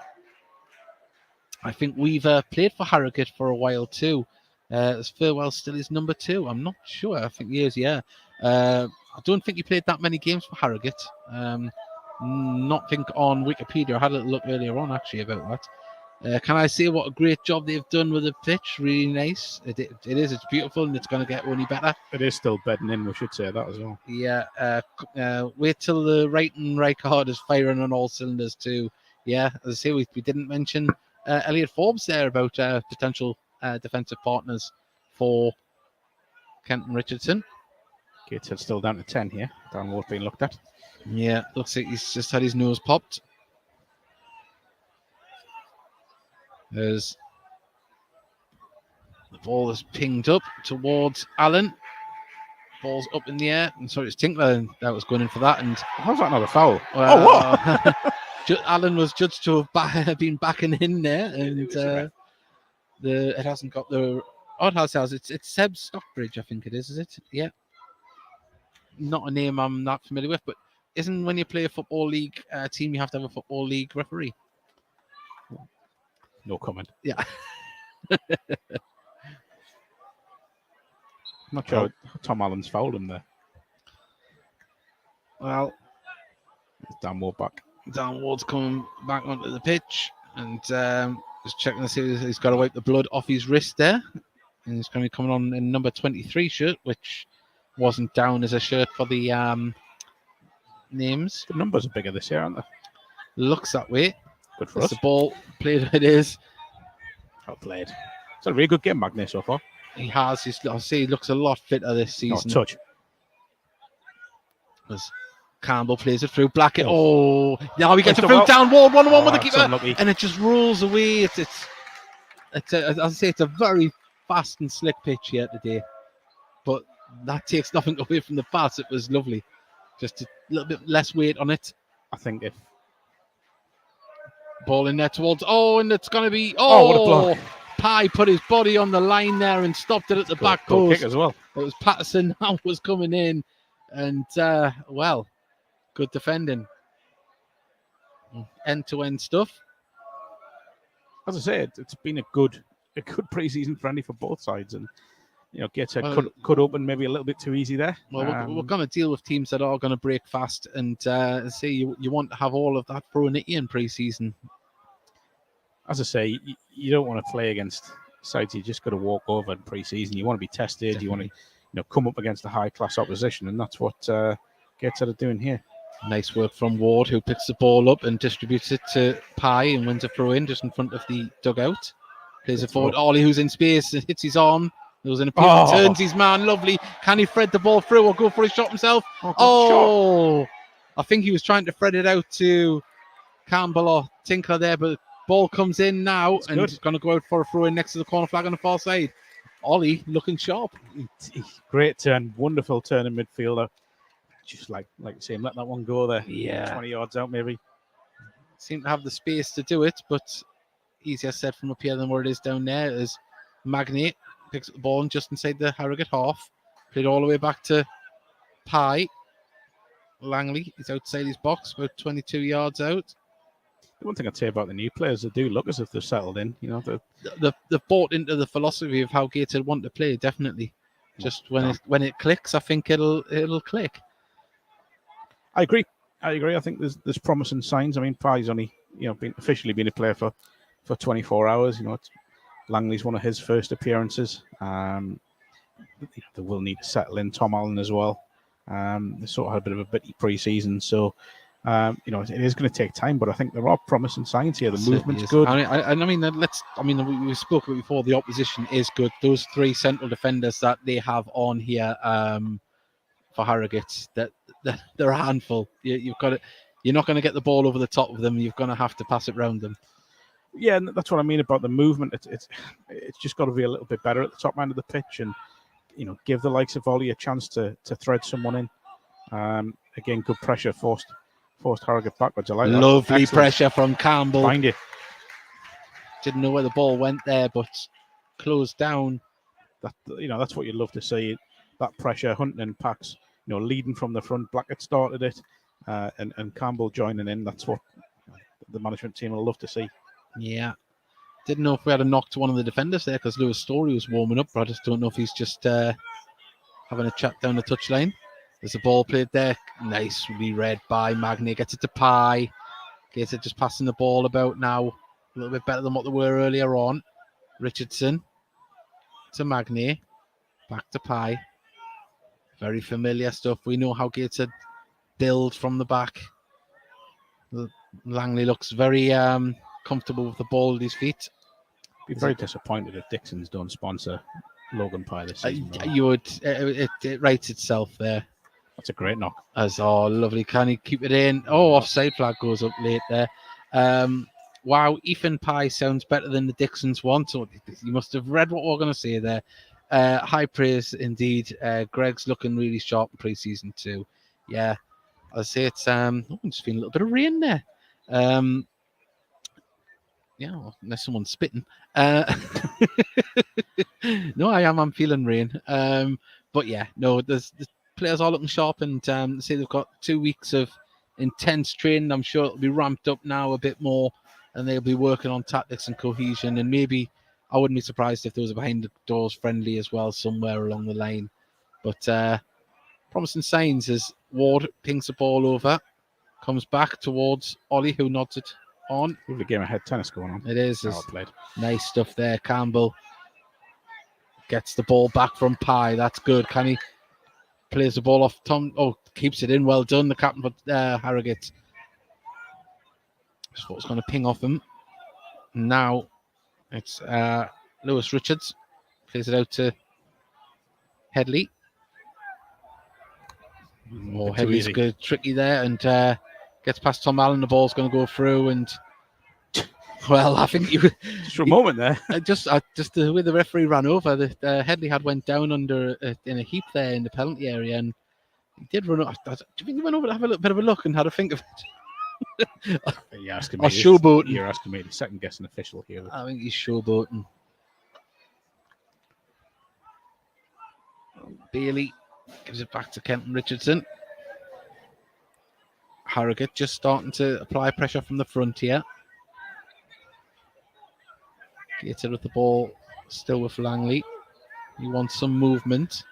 think we've played for Harrogate for a while too. As Farewell still is number 2. I'm not sure. I think he is, yeah. I don't think he played that many games for Harrogate. Not think on Wikipedia. I had a little look earlier on actually about that. Can I say what a great job they've done with the pitch? Really nice. It is. It's beautiful, and it's going to get only better. It is still bedding in. We should say that as well. Yeah. Wait till the right card is firing on all cylinders too. Yeah, as I say, we didn't mention Elliot Forbes there about potential defensive partners for Kenton Richardson. Gateshead still down to 10 here. Dan Ward being looked at. Yeah, looks like he's just had his nose popped. There's The ball is pinged up towards Allen. Ball's up in the air. And sorry, it's Tinkler that was going in for that. And how's that not a foul? well, what? Allen was judged to have been backing in there, and it hasn't got the. Oh, it has. It's Seb Stockbridge, I think it is it? Yeah. Not a name I'm not familiar with, but isn't when you play a football league team, you have to have a football league referee? No comment. Yeah. I'm not sure Tom Allen's fouled him there. Well, Dan Ward back. Dan Ward's coming back onto the pitch and just checking to see if he's got to wipe the blood off his wrist there. And he's going to be coming on in number 23 shirt, which wasn't down as a shirt for the names. The numbers are bigger this year, aren't they? Looks that way. Good for us. The ball played it is. Well played. It's a really good game, Magnus, so far. He has. I'll say he looks a lot fitter this season. Touch. As Campbell plays it through Blackett. Oh, now he gets the through down Ward 1-1 with the keeper, unlucky. And it just rolls away. It's as I say, it's a very fast and slick pitch here today, but that takes nothing away from the pass. It was lovely, just a little bit less weight on it. I think if ball in there towards and it's going to be what a block. Pye put his body on the line there and stopped it at the back post. Kick as well. It was Patterson now was coming in, and good defending. End-to-end stuff. As I said, it's been a good pre-season friendly for both sides, and Gateshead could open maybe a little bit too easy there. Well, we're going to deal with teams that are going to break fast, and say you want to have all of that thrown at you in pre-season. As I say, you don't want to play against sides you just got to walk over in pre-season. You want to be tested. Definitely. You want to come up against a high-class opposition, and that's what Gateshead are doing here. Nice work from Ward, who picks the ball up and distributes it to Pye and wins a throw in just in front of the dugout. Plays it forward. Ollie, who's in space, hits his arm. There was an appeal, turns his man. Lovely. Can he thread the ball through or go for a shot himself? Shot. I think he was trying to thread it out to Campbell or Tinkler there, but ball comes in now. That's and good. He's going to go out for a throw in next to the corner flag on the far side. Ollie looking sharp. Great turn. Wonderful turn in midfielder. Just like you say, let that one go there. Yeah. 20 yards out maybe. Seem to have the space to do it, but easier said from up here than where it is down there. As Magnate picks up the ball and just inside the Harrogate half. Played all the way back to Pye. Langley is outside his box, about 22 yards out. The one thing I'd say about the new players, they do look as if they've settled in. They've bought into the philosophy of how Gateshead want to play, definitely. Just when it clicks, I think it'll click. I agree. I think there's promising signs. I mean, Pye's only been officially been a player for 24 hours. Langley's one of his first appearances. They will need to settle in. Tom Allen as well. They sort of had a bit of a bitty pre-season, so it is going to take time. But I think there are promising signs here. The movement's good. We spoke about before. The opposition is good. Those three central defenders that they have on here for Harrogate, that they're a handful. You've got it. You're not going to get the ball over the top of them. You're going to have to pass it round them. Yeah, and that's what I mean about the movement. It's just got to be a little bit better at the top end of the pitch, and give the likes of Ollie a chance to thread someone in. Again, good pressure forced Harrogate backwards. I like that. Lovely pressure from Campbell. Find it. Didn't know where the ball went there, but closed down. That's what you'd love to see. That pressure, hunting in packs. Leading from the front. Blackett started it, and Campbell joining in. That's what the management team will love to see. Yeah. Didn't know if we had a knock to one of the defenders there because Lewis Story was warming up, but I just don't know if he's just having a chat down the touchline. There's a ball played there. Nicely read by Magny. Gets it to Pye. Gateshead just passing the ball about now. A little bit better than what they were earlier on. Richardson to Magny. Back to Pye. Very familiar stuff. We know how Gateshead build from the back. Langley looks very comfortable with the ball at his feet. Be very disappointed if Dixon's don't sponsor Logan Pye this season. You would. It writes itself there. That's a great knock. Lovely. Can he keep it in? Offside flag goes up late there. Wow, Ethan Pie sounds better than the Dixons one. So you must have read what we're going to say there. High praise indeed. Greg's looking really sharp in pre-season too. Yeah, I say it's I'm just feeling a little bit of rain there. Yeah, well, unless someone's spitting. No, I'm feeling rain. But yeah, no, the players are looking sharp, and say they've got 2 weeks of intense training. I'm sure it'll be ramped up now a bit more, and they'll be working on tactics and cohesion. And maybe I wouldn't be surprised if there was a behind the doors friendly as well somewhere along the line. But promising signs as Ward pings the ball over, comes back towards Ollie, who nods it on. Lovely game of head tennis going on. It is. Well played. Nice stuff there. Campbell gets the ball back from Pye. That's good. Can he plays the ball off Tom? Oh, keeps it in. Well done, the captain for Harrogate. Just thought it was going to ping off him. Now it's Lewis Richards. Plays it out to Headley. Oh, Headley's good, tricky there, and gets past Tom Allen. The ball's going to go through, and well, I think you just for a moment there. Just the way the referee ran over, the Headley had went down under in a heap there in the penalty area, and he did run up. Do you think he went over to have a little bit of a look and had a think of it? You're asking me. Showboating. You're asking me the second guessing official here. I think he's showboating. Bailey gives it back to Kenton Richardson. Harrogate just starting to apply pressure from the front here. Gateshead with the ball, still with Langley. He wants some movement.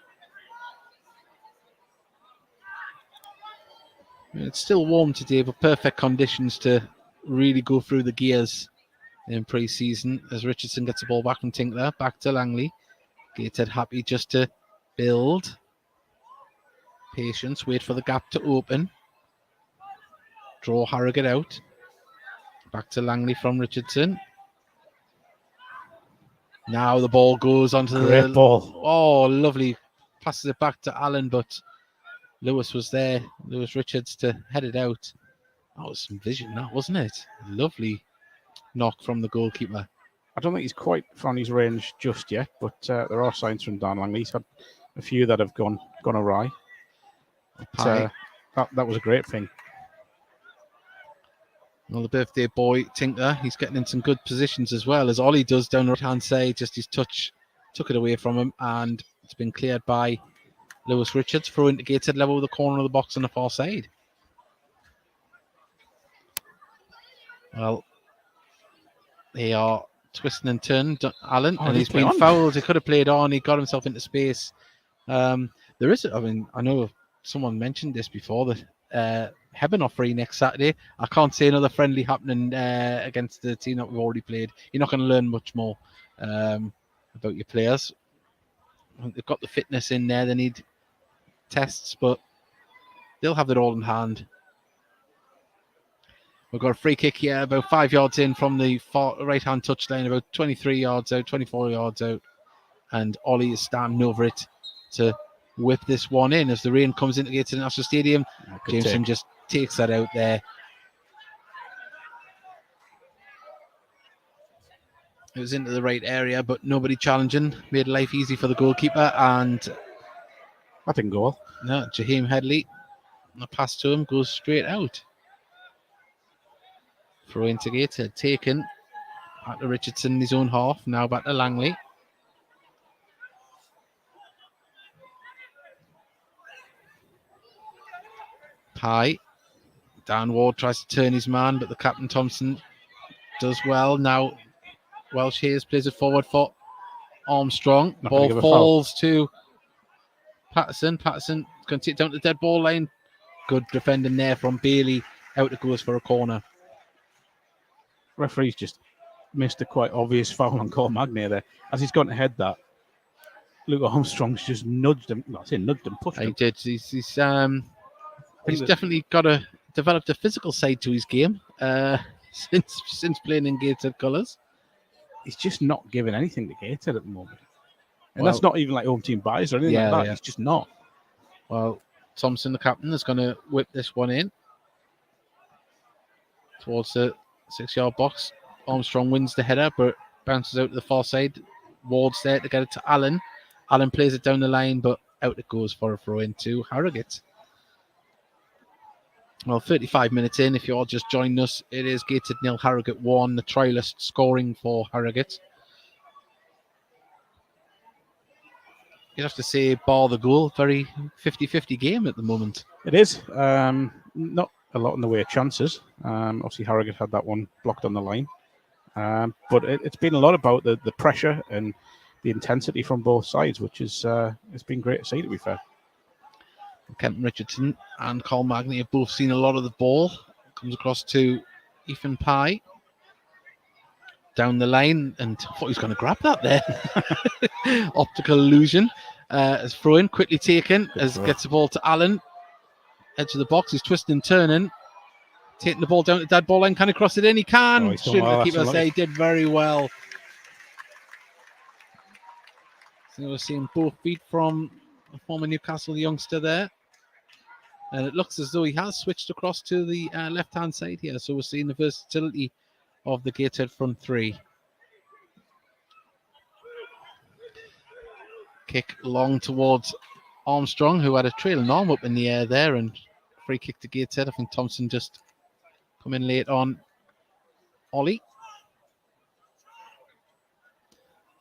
It's still warm today, but perfect conditions to really go through the gears in pre-season. As Richardson gets the ball back from Tinkler, back to Langley. Gateshead happy just to build. Patience, wait for the gap to open. Draw Harrogate out. Back to Langley from Richardson. Now the ball goes onto Great ball. Oh, lovely. Passes it back to Allen, but Lewis was there. Lewis Richards to head it out. That was some vision, that wasn't it? Lovely knock from the goalkeeper. I don't think he's quite found his range just yet, but there are signs from Dan Langley. He's had a few that have gone awry. But, that was a great thing. Well, the birthday boy, Tinkler, he's getting in some good positions as well, as Ollie does down the right-hand side. Just his touch took it away from him, and it's been cleared by Lewis Richards. Throw into Gateshead level with the corner of the box on the far side. Well, they are twisting and turning, Allen, and he's been fouled. He could have played on. He got himself into space. There is, I know someone mentioned this before, that Hebben are free next Saturday. I can't see another friendly happening against the team that we've already played. You're not going to learn much more about your players. They've got the fitness in there. They need tests, but they'll have it all in hand. We've got a free kick here, about 5 yards in from the far right-hand touchline, about 23 yards out, 24 yards out. And Ollie is standing over it to whip this one in as the rain comes into Gateshead National Stadium. Jameson just takes that out there. It was into the right area, but nobody challenging. Made life easy for the goalkeeper, and that didn't go well. No, Jaheim Headley, the pass to him goes straight out. Throw into Gateshead, taken back to Richardson in his own half. Now back to Langley. Pye. Dan Ward tries to turn his man, but the captain Thompson does well. Now Welsh Hayes plays it forward for Armstrong. Ball falls to Patterson. Patterson going to take it down to the dead ball line. Good defending there from Bailey. Out it goes for a corner. Referee's just missed a quite obvious foul on Cole Magnier there. As he's gone to head that, Luke Armstrong's just nudged him. Well, I say nudged him, pushed him. He did. He's definitely developed a physical side to his game since playing in Gateshead colours. He's just not giving anything to Gateshead at the moment. And that's not even like home team bias or anything like that. Yeah. He's just not. Well, Thompson, the captain, is going to whip this one in towards the 6-yard box. Armstrong wins the header, but bounces out to the far side. Ward's there to get it to Allen. Allen plays it down the line, but out it goes for a throw into Harrogate. Well, 35 minutes in, if you're just joining us, it is Gateshead 0, Harrogate 1, the trialist scoring for Harrogate. You'd have to say, bar the goal, very 50-50 game at the moment. It is. Not a lot in the way of chances. Obviously, Harrogate had that one blocked on the line. But it's been a lot about the pressure and the intensity from both sides, which is it's been great to see, to be fair. Kenton Richardson and Carl Magny have both seen a lot of the ball. Comes across to Ethan Pye. Down the line, and I thought he was going to grab that there. Optical illusion. As throw in, quickly taken, as gets the ball to Allen. Edge of the box, he's twisting and turning. Taking the ball down to dead ball line. Can he cross it in? He can. The keeper say he did very well. So we're seeing both feet from the former Newcastle youngster there. And it looks as though he has switched across to the left-hand side here. So we're seeing the versatility of the Gateshead front three. Kick long towards Armstrong, who had a trailing arm up in the air there, and free kick to Gateshead. I think Thompson just come in late on Ollie.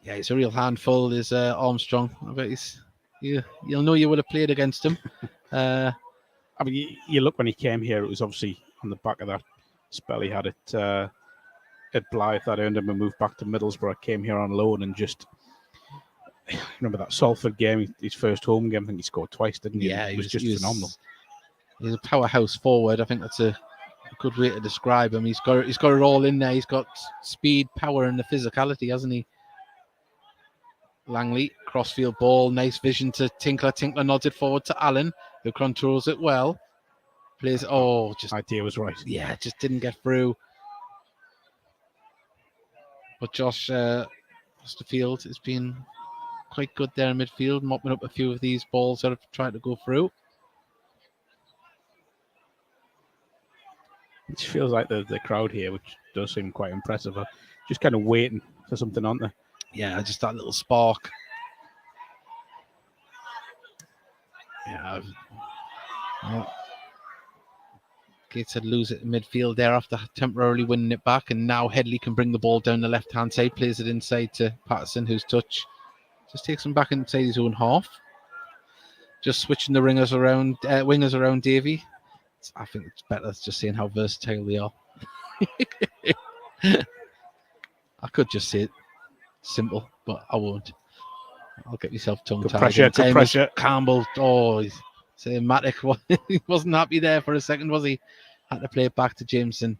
Yeah, he's a real handful, is Armstrong. I bet you'll know you would have played against him. I mean, you look when he came here, it was obviously on the back of that spell he had at Blythe that earned him a move back to Middlesbrough. Came here on loan and just remember that Salford game, his first home game. I think he scored twice, didn't he? Yeah, he was just phenomenal. He's a powerhouse forward. I think that's a good way to describe him. He's got it all in there. He's got speed, power, and the physicality, hasn't he? Langley, crossfield ball, nice vision to Tinkler. Tinkler nods it forward to Allen, who controls it well. Plays, just idea was right. Yeah, just didn't get through. But Josh Osterfield has been quite good there in midfield, mopping up a few of these balls that have tried to go through. It feels like the crowd here, which does seem quite impressive, are just kind of waiting for something, aren't they? Yeah, just that little spark. Yeah. Gateshead lose it in midfield there after temporarily winning it back, and now Headley can bring the ball down the left-hand side, plays it inside to Patterson, whose touch just takes him back inside his own half. Just switching the wingers around Davey. I think it's better just seeing how versatile they are. I could just say it simple, but I won't. I'll get myself tongue-tied. Good pressure. Campbell, he's saying Matic. He wasn't happy there for a second, was he? Had to play it back to Jameson.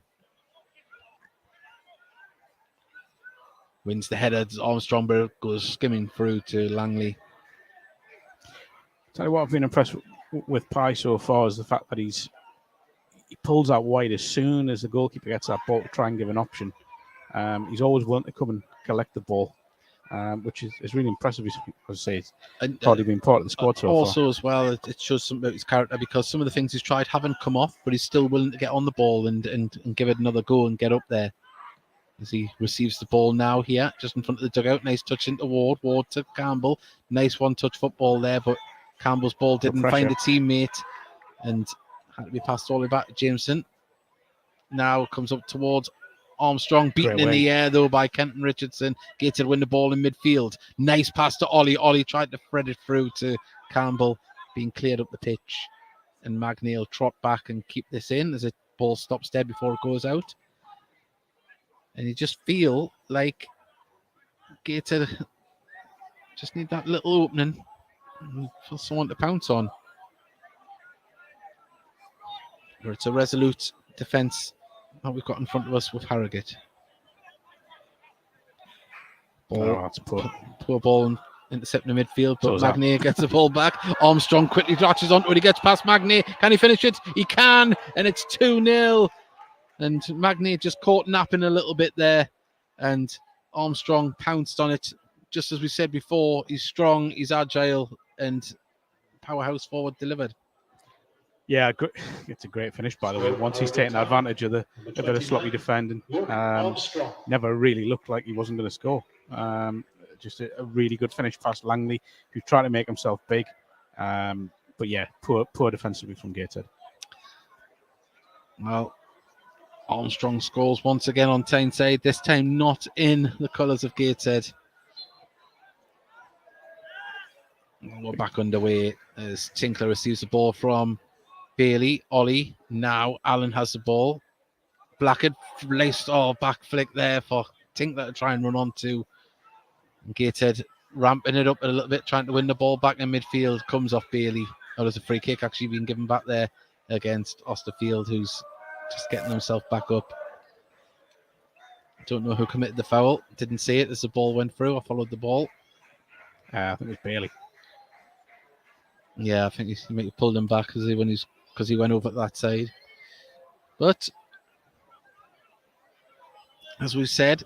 Wins the header. Armstrong goes skimming through to Langley. Tell you what, I've been impressed with Pye so far is the fact that he pulls out wide as soon as the goalkeeper gets that ball to try and give an option. He's always willing to come and collect the ball, which is really impressive. As I say, it's probably been part of the squad so far. Also, as well, it shows something about his character, because some of the things he's tried haven't come off, but he's still willing to get on the ball and give it another go and get up there. As he receives the ball now here, just in front of the dugout. Nice touch into Ward. Ward to Campbell. Nice one-touch football there, but Campbell's ball didn't find a teammate and had to be passed all the way back to Jameson. Now comes up towards Armstrong, beaten in the air though by Kenton Richardson. Gateshead win the ball in midfield. Nice pass to Ollie. Ollie tried to thread it through to Campbell, being cleared up the pitch. And Magny will trot back and keep this in as the ball stops dead before it goes out. And you just feel like Gateshead just need that little opening for someone to pounce on. Or it's a resolute defence that we've got in front of us with Harrogate. That's poor ball intercepting the midfield, but Magny gets the ball back. Armstrong quickly latches onto it. He gets past Magny. Can he finish it? He can, and it's 2-0. And Magny just caught napping a little bit there, and Armstrong pounced on it. Just as we said before, he's strong, he's agile, and powerhouse forward delivered. Yeah, it's a great finish, by the way. Once he's taken advantage of a bit of sloppy defending, never really looked like he wasn't going to score. Just a really good finish past Langley, who's trying to make himself big. But yeah, poor defensively from Gateshead. Well, Armstrong scores once again on Tyneside, this time not in the colours of Gateshead. We're back underway as Tinkler receives the ball from Bailey. Ollie, now Allen has the ball. Blackett laced, back flick there for Tinkler to try and run on to. Gateshead ramping it up a little bit, trying to win the ball back in midfield. Comes off Bailey. There's a free kick actually being given back there against Osterfield, who's just getting himself back up. Don't know who committed the foul. Didn't see it as the ball went through. I followed the ball. I think it was Bailey. Yeah, I think he might have pulled him back because he went over that side. But as we said,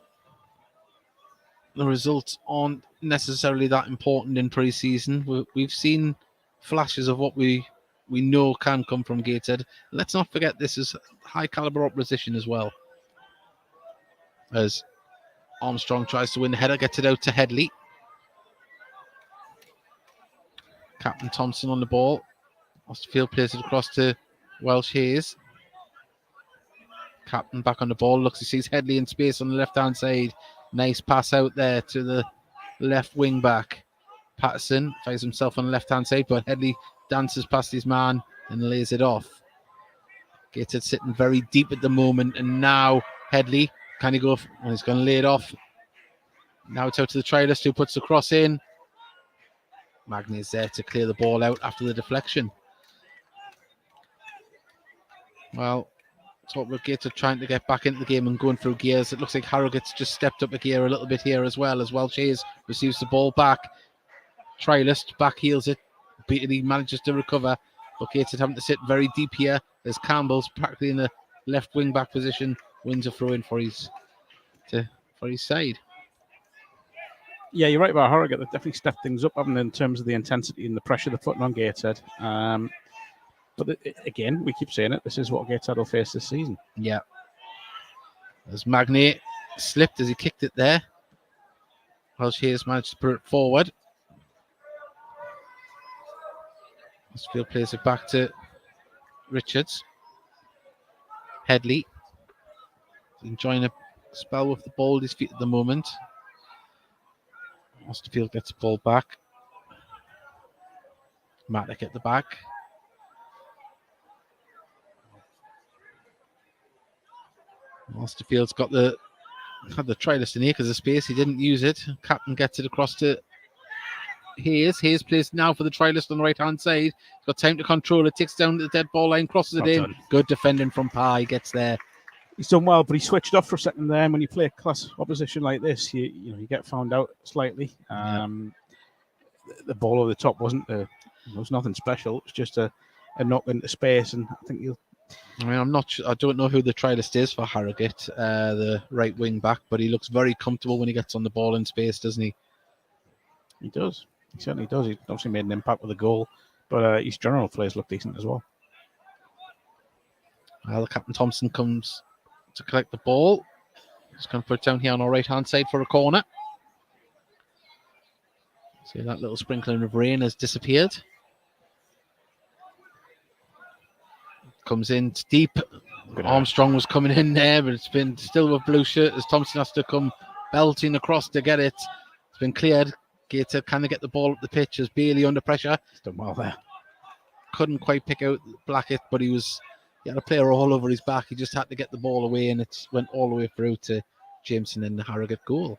the results aren't necessarily that important in pre-season. We've seen flashes of what we know can come from Gateshead. Let's not forget this is high caliber opposition as well. As Armstrong tries to win the header, gets it out to Headley. Captain Thompson on the ball. Osterfield plays it across to Welsh Hayes. Captain back on the ball. Looks, he sees Headley in space on the left-hand side. Nice pass out there to the left wing back. Patterson finds himself on the left-hand side, but Headley dances past his man and lays it off. Gateshead sitting very deep at the moment, and now Headley, can he go? He's going to lay it off. Now it's out to the trialist who puts the cross in. Magny is there to clear the ball out after the deflection. Well, talk about Gateshead trying to get back into the game and going through gears. It looks like Harrogate's just stepped up a gear a little bit here as well. Welsh Hayes receives the ball back. Trialist back heels it. He manages to recover, but Gateshead having to sit very deep here as Campbell's practically in the left wing back position, wins a throw in for his side. Yeah, you're right about Harrogate. They've definitely stepped things up, haven't they, in terms of the intensity and the pressure they're putting on Gateshead. But again, we keep saying it, this is what Gateshead will face this season. Yeah. As Magny slipped as he kicked it there. Welsh Hayes managed to put it forward. Westfield plays it back to Richards. Headley enjoying a spell with the ball at his feet at the moment. Osterfield gets the ball back. Mattick at the back. Osterfield's had the trialist in here because of space. He didn't use it. Captain gets it across to Hayes. Hayes plays now for the trialist on the right-hand side. He's got time to control it. Takes down the dead ball line, crosses it in. Good defending from Parr. He gets there. He's done well, but he switched off for a second there. And when you play a class opposition like this, you get found out slightly. The ball over the top was nothing special. It was just a knock into space, and I think I don't know who the trialist is for Harrogate, the right wing back, but he looks very comfortable when he gets on the ball in space, doesn't he? He does. He certainly does. He obviously made an impact with a goal, but his general plays look decent as well. Well, Captain Thompson comes to collect the ball. He's going to put it down here on our right-hand side for a corner. See, that little sprinkling of rain has disappeared. Comes in deep. Armstrong was coming in there, but it's been still with blue shirt as Thompson has to come belting across to get it. It's been cleared. Gateshead kind of get the ball up the pitch as Bailey under pressure. He's done well there. Couldn't quite pick out Blackett, but he had a player all over his back. He just had to get the ball away, and it went all the way through to Jameson in the Harrogate goal.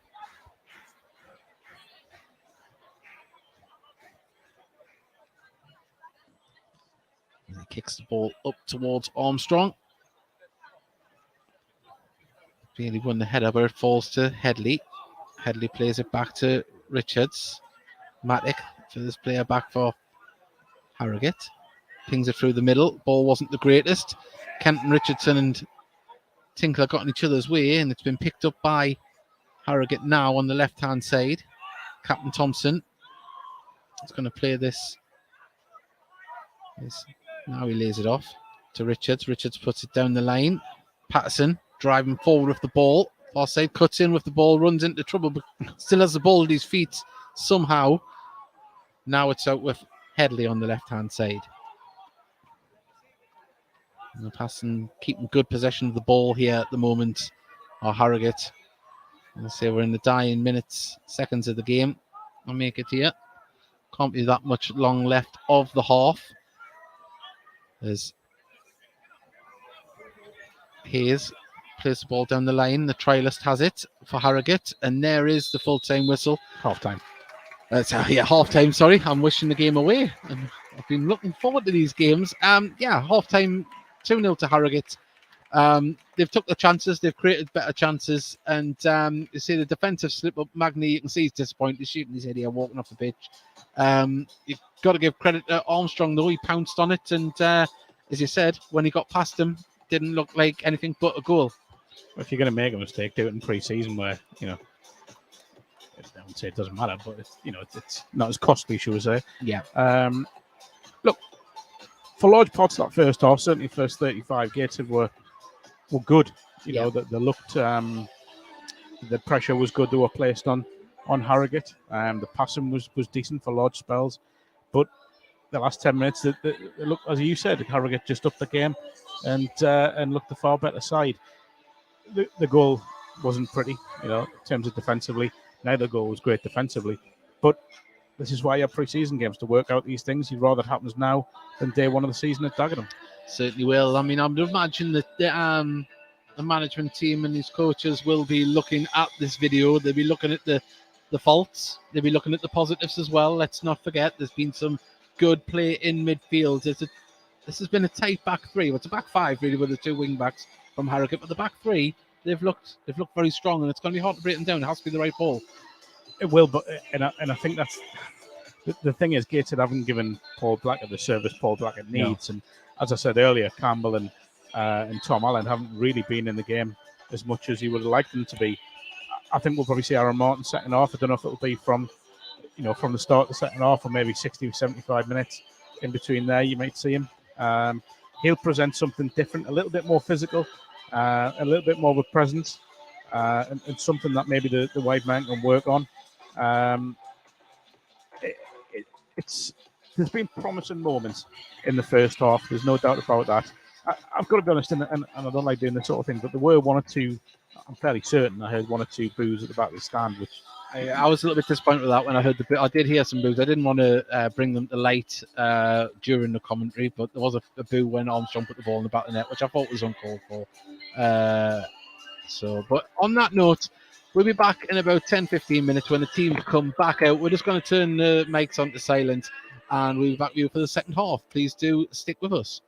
And he kicks the ball up towards Armstrong. Bailey won the header, but it falls to Headley. Headley plays it back to Richards. Mattick for this player back for Harrogate. Pings it through the middle. Ball wasn't the greatest. Kenton Richardson and Tinkler got in each other's way, and it's been picked up by Harrogate now on the left-hand side. Captain Thompson is going to play this. Now he lays it off to Richards. Richards puts it down the line. Patterson driving forward with the ball. Far side cuts in with the ball, runs into trouble, but still has the ball at his feet somehow. Now it's out with Headley on the left-hand side. And Patterson keeping good possession of the ball here at the moment. Or Harrogate. Let's say we're in the dying minutes, seconds of the game. I'll make it here. Can't be that much long left of the half. There's Hayes plays the ball down the line. The trialist has it for Harrogate, and there is the full-time whistle. Half-time. Half-time, sorry. I'm wishing the game away. And I've been looking forward to these games. Half-time, 2-0 to Harrogate. They've took the chances, they've created better chances, and you see the defensive slip up. Magny, you can see he's disappointed. He's shaking his head here, walking off the pitch. You've got to give credit to Armstrong, though. He pounced on it, and as you said, when he got past him, didn't look like anything but a goal. If you're going to make a mistake, do it in pre-season where, I would say it doesn't matter, but it's not as costly, should we say. Yeah. Look, for large parts of that first half, certainly first 35, Gateshead were good. They looked, the pressure was good. They were placed on Harrogate. The passing was decent for large spells. But the last 10 minutes, they looked, as you said, Harrogate just upped the game and looked the far better side. The goal wasn't pretty, in terms of defensively. Neither goal was great defensively. But this is why you have pre-season games, to work out these things. You'd rather it happens now than day one of the season at Dagenham. Certainly will. I mean, I would imagine that the management team and his coaches will be looking at this video. They'll be looking at the faults. They'll be looking at the positives as well. Let's not forget there's been some good play in midfield. This has been a tight back three. Well, it's a back five, really, with the two wing backs from Harrogate. But the back three, they've looked very strong, and it's going to be hard to break them down. It has to be the right ball. It will, but and I think that's the thing is, Gateshead haven't given Paul Blackett the service Paul Blackett needs, and as I said earlier, Campbell and Tom Allen haven't really been in the game as much as you would have liked them to be. I think we'll probably see Aaron Martin second half. I don't know if it'll be from the start of the second half, or maybe 60 or 75 minutes in between there. You might see him. He'll present something different, a little bit more physical, a little bit more of a presence, and something that maybe the wide man can work on. There's been promising moments in the first half. There's no doubt about that. I've got to be honest, and I don't like doing this sort of thing, but there were one or two. I'm fairly certain I heard one or two boos at the back of the stand, which I was a little bit disappointed with that when I heard I did hear some boos. I didn't want to bring them to light during the commentary, but there was a boo when Armstrong put the ball in the back of the net, which I thought was uncalled for. But on that note, we'll be back in about 10-15 minutes when the team come back out. We're just going to turn the mics onto silent, and we'll be back with you for the second half. Please do stick with us.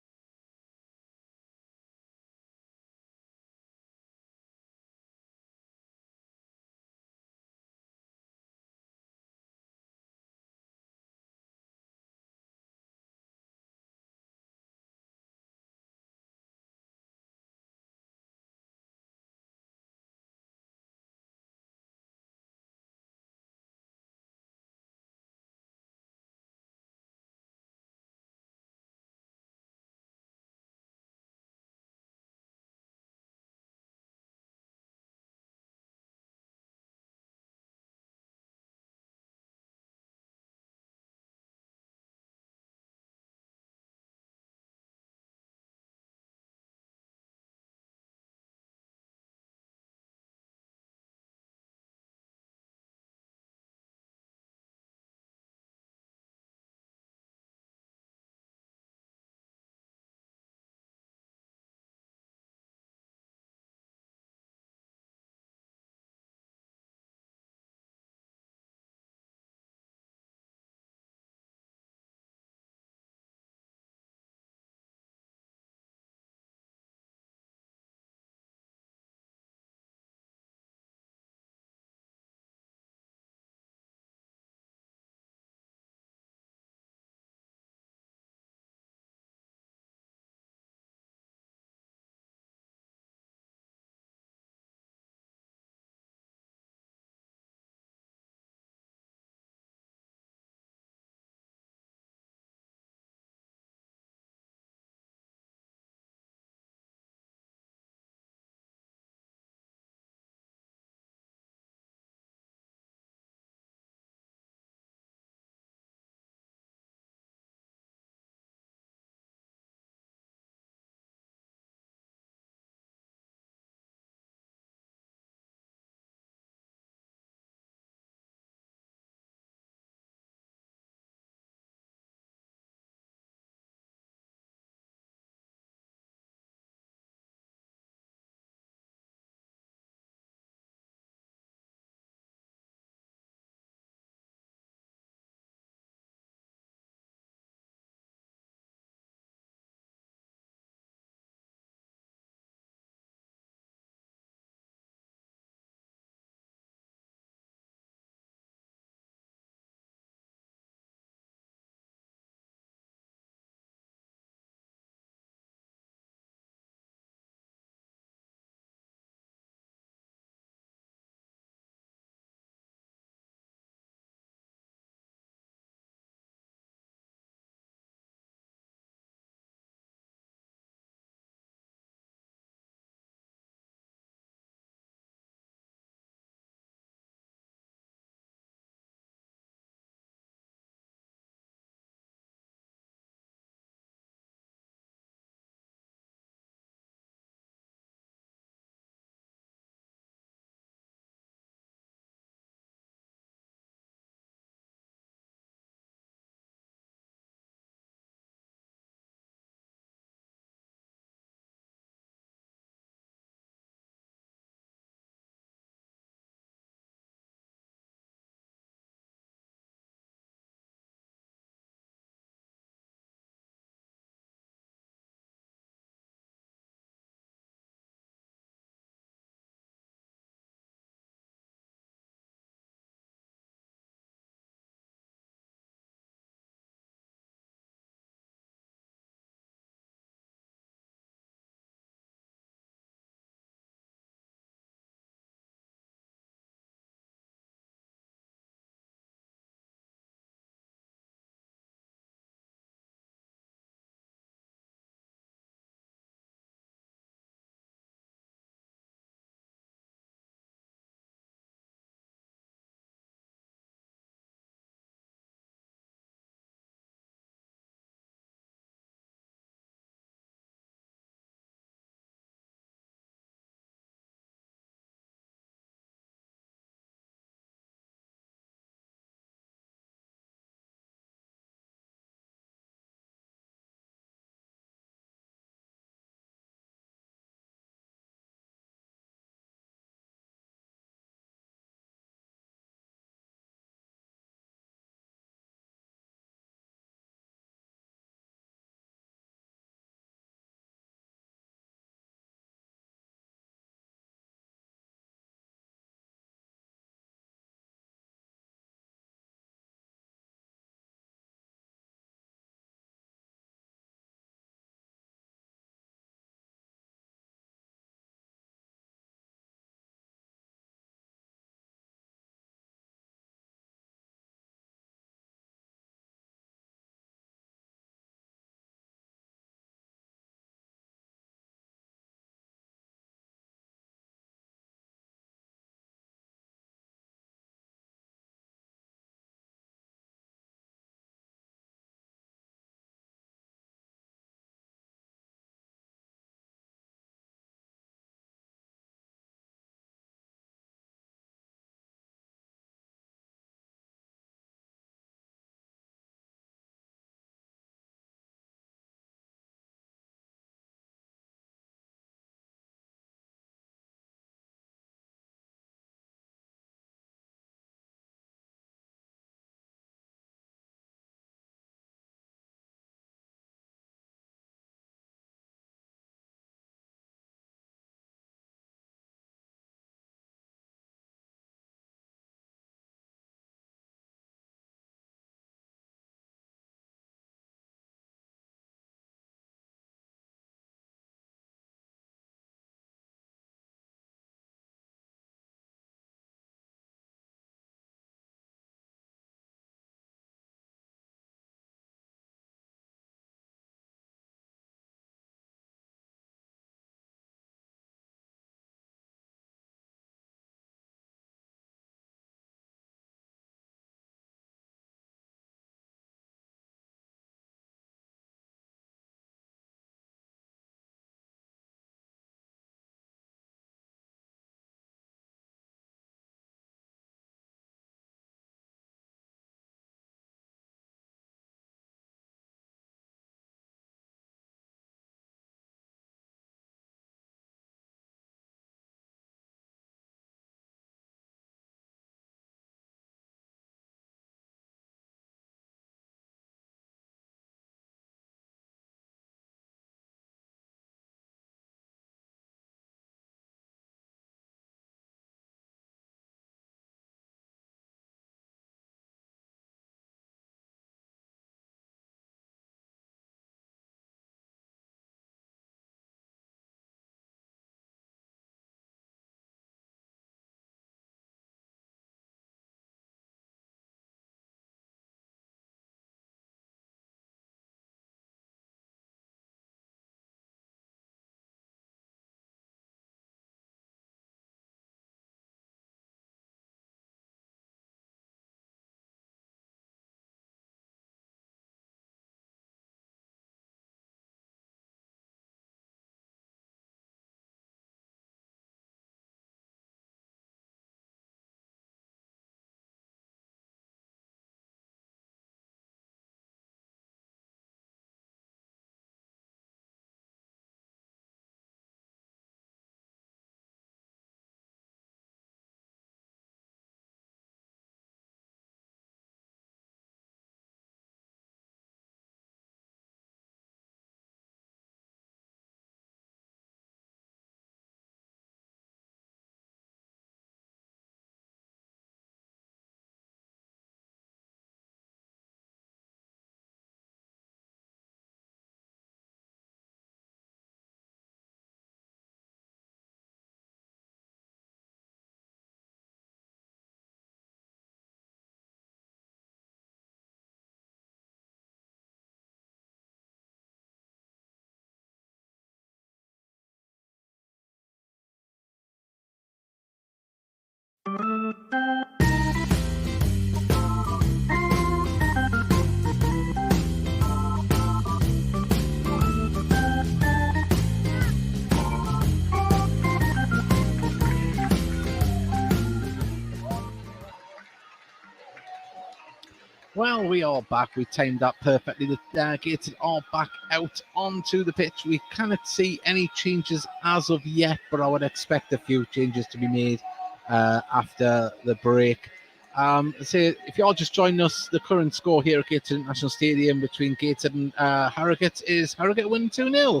Well, we are back. We timed that perfectly. The Gateshead are back out onto the pitch. We cannot see any changes as of yet, but I would expect a few changes to be made after the break. So if you're just joining us, the current score here at Gateshead International Stadium between Gateshead and Harrogate is Harrogate winning 2-0.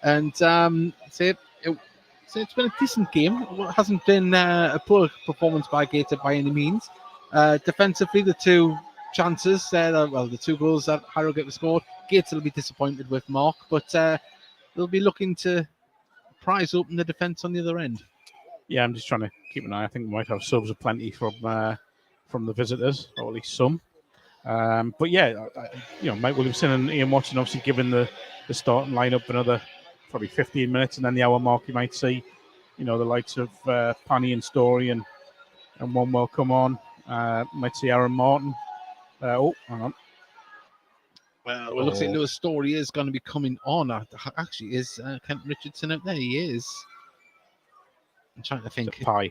And it's been a decent game. It hasn't been a poor performance by Gateshead by any means. Defensively, the two chances, the two goals that Harrogate have scored, Gateshead will be disappointed with Mark, but they'll be looking to prize open the defence on the other end. Yeah, I'm just trying to keep an eye. I think we might have subs aplenty from the visitors, or at least some. But yeah, Mike Williamson and Ian Watson obviously given the starting lineup another probably 15 minutes, and then the hour mark you might see, the likes of Panny and Story and one will come on. Might see Aaron Martin. Hang on. Well, it looks like Lewis Story is going to be coming on. Actually, is Kenton Richardson out there? He is. I'm trying to think. Pie.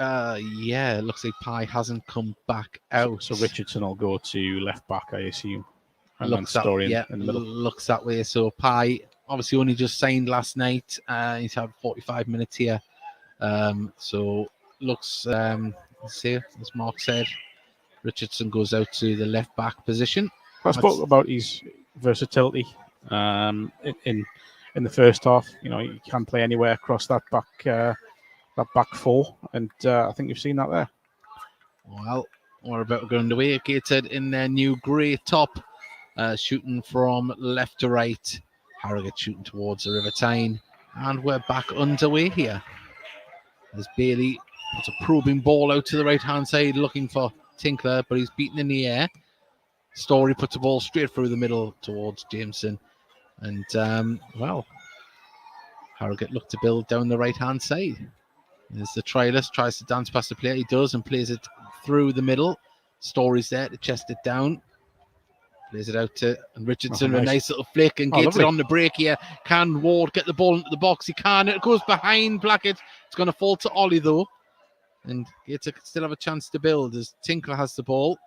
Yeah, it looks like Pie hasn't come back out. So Richardson will go to left back, I assume. And looks then Story that, in the middle. Looks that way. So Pie obviously only just signed last night. He's had 45 minutes here. So looks, let's see, as Mark said, Richardson goes out to the left back position. I spoke about his versatility in the first half. He can play anywhere across that back four, and I think you've seen that there. Well, we're about to go underway. Gateshead in their new grey top, shooting from left to right. Harrogate shooting towards the River Tyne, and we're back underway here. As Bailey puts a probing ball out to the right-hand side, looking for Tinkler, but he's beaten in the air. Story puts the ball straight through the middle towards Jameson, and Harrogate look to build down the right-hand side. As the trialist tries to dance past the player, he does and plays it through the middle. Story's there to chest it down. Plays it out to Richardson with a nice little flick, and gets it on the break here. Can Ward get the ball into the box? He can. It goes behind Blackett. It's going to fall to Ollie though. And Gateshead still have a chance to build as Tinkler has the ball.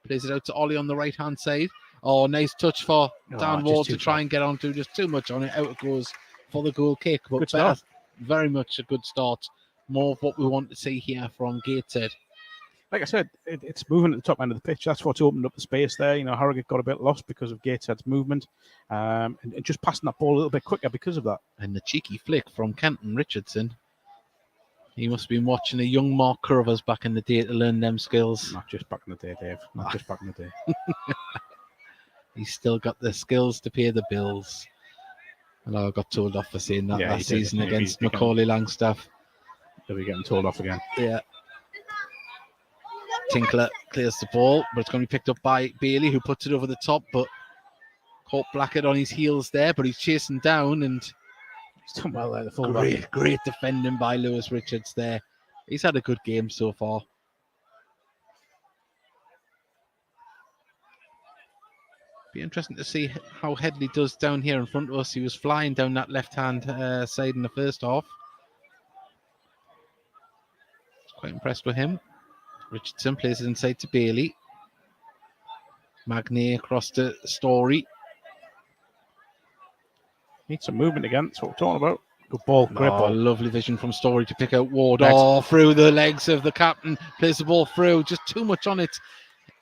Plays it out to Ollie on the right-hand side. Oh, nice touch for Dan Ward to try and get onto. Just too much on it. Out it goes for the goal kick. But good start. Very much a good start. More of what we want to see here from Gateshead. Like I said, it's moving at the top end of the pitch. That's what's opened up the space there. Harrogate got a bit lost because of Gateshead's movement, and just passing that ball a little bit quicker because of that. And the cheeky flick from Kenton Richardson. He must have been watching a young Mark Curvers back in the day to learn them skills. Not just back in the day, Dave. Not just back in the day. He's still got the skills to pay the bills. And I got told off for saying that last season against Macaulay Langstaff. They'll be getting told off again. Yeah. Tinkler clears the ball, but it's going to be picked up by Bailey, who puts it over the top, but caught Blackett on his heels there, but he's chasing down, and he's done well there, the fullback. Great defending by Lewis Richards there. He's had a good game so far. Be interesting to see how Headley does down here in front of us. He was flying down that left-hand side in the first half. Quite impressed with him. Richardson plays it inside to Bailey. Magnier across to Story. Need some movement again. That's what we're talking about. Good ball. Great ball. Lovely vision from Story to pick out Ward. Through the legs of the captain. Plays the ball through. Just too much on it.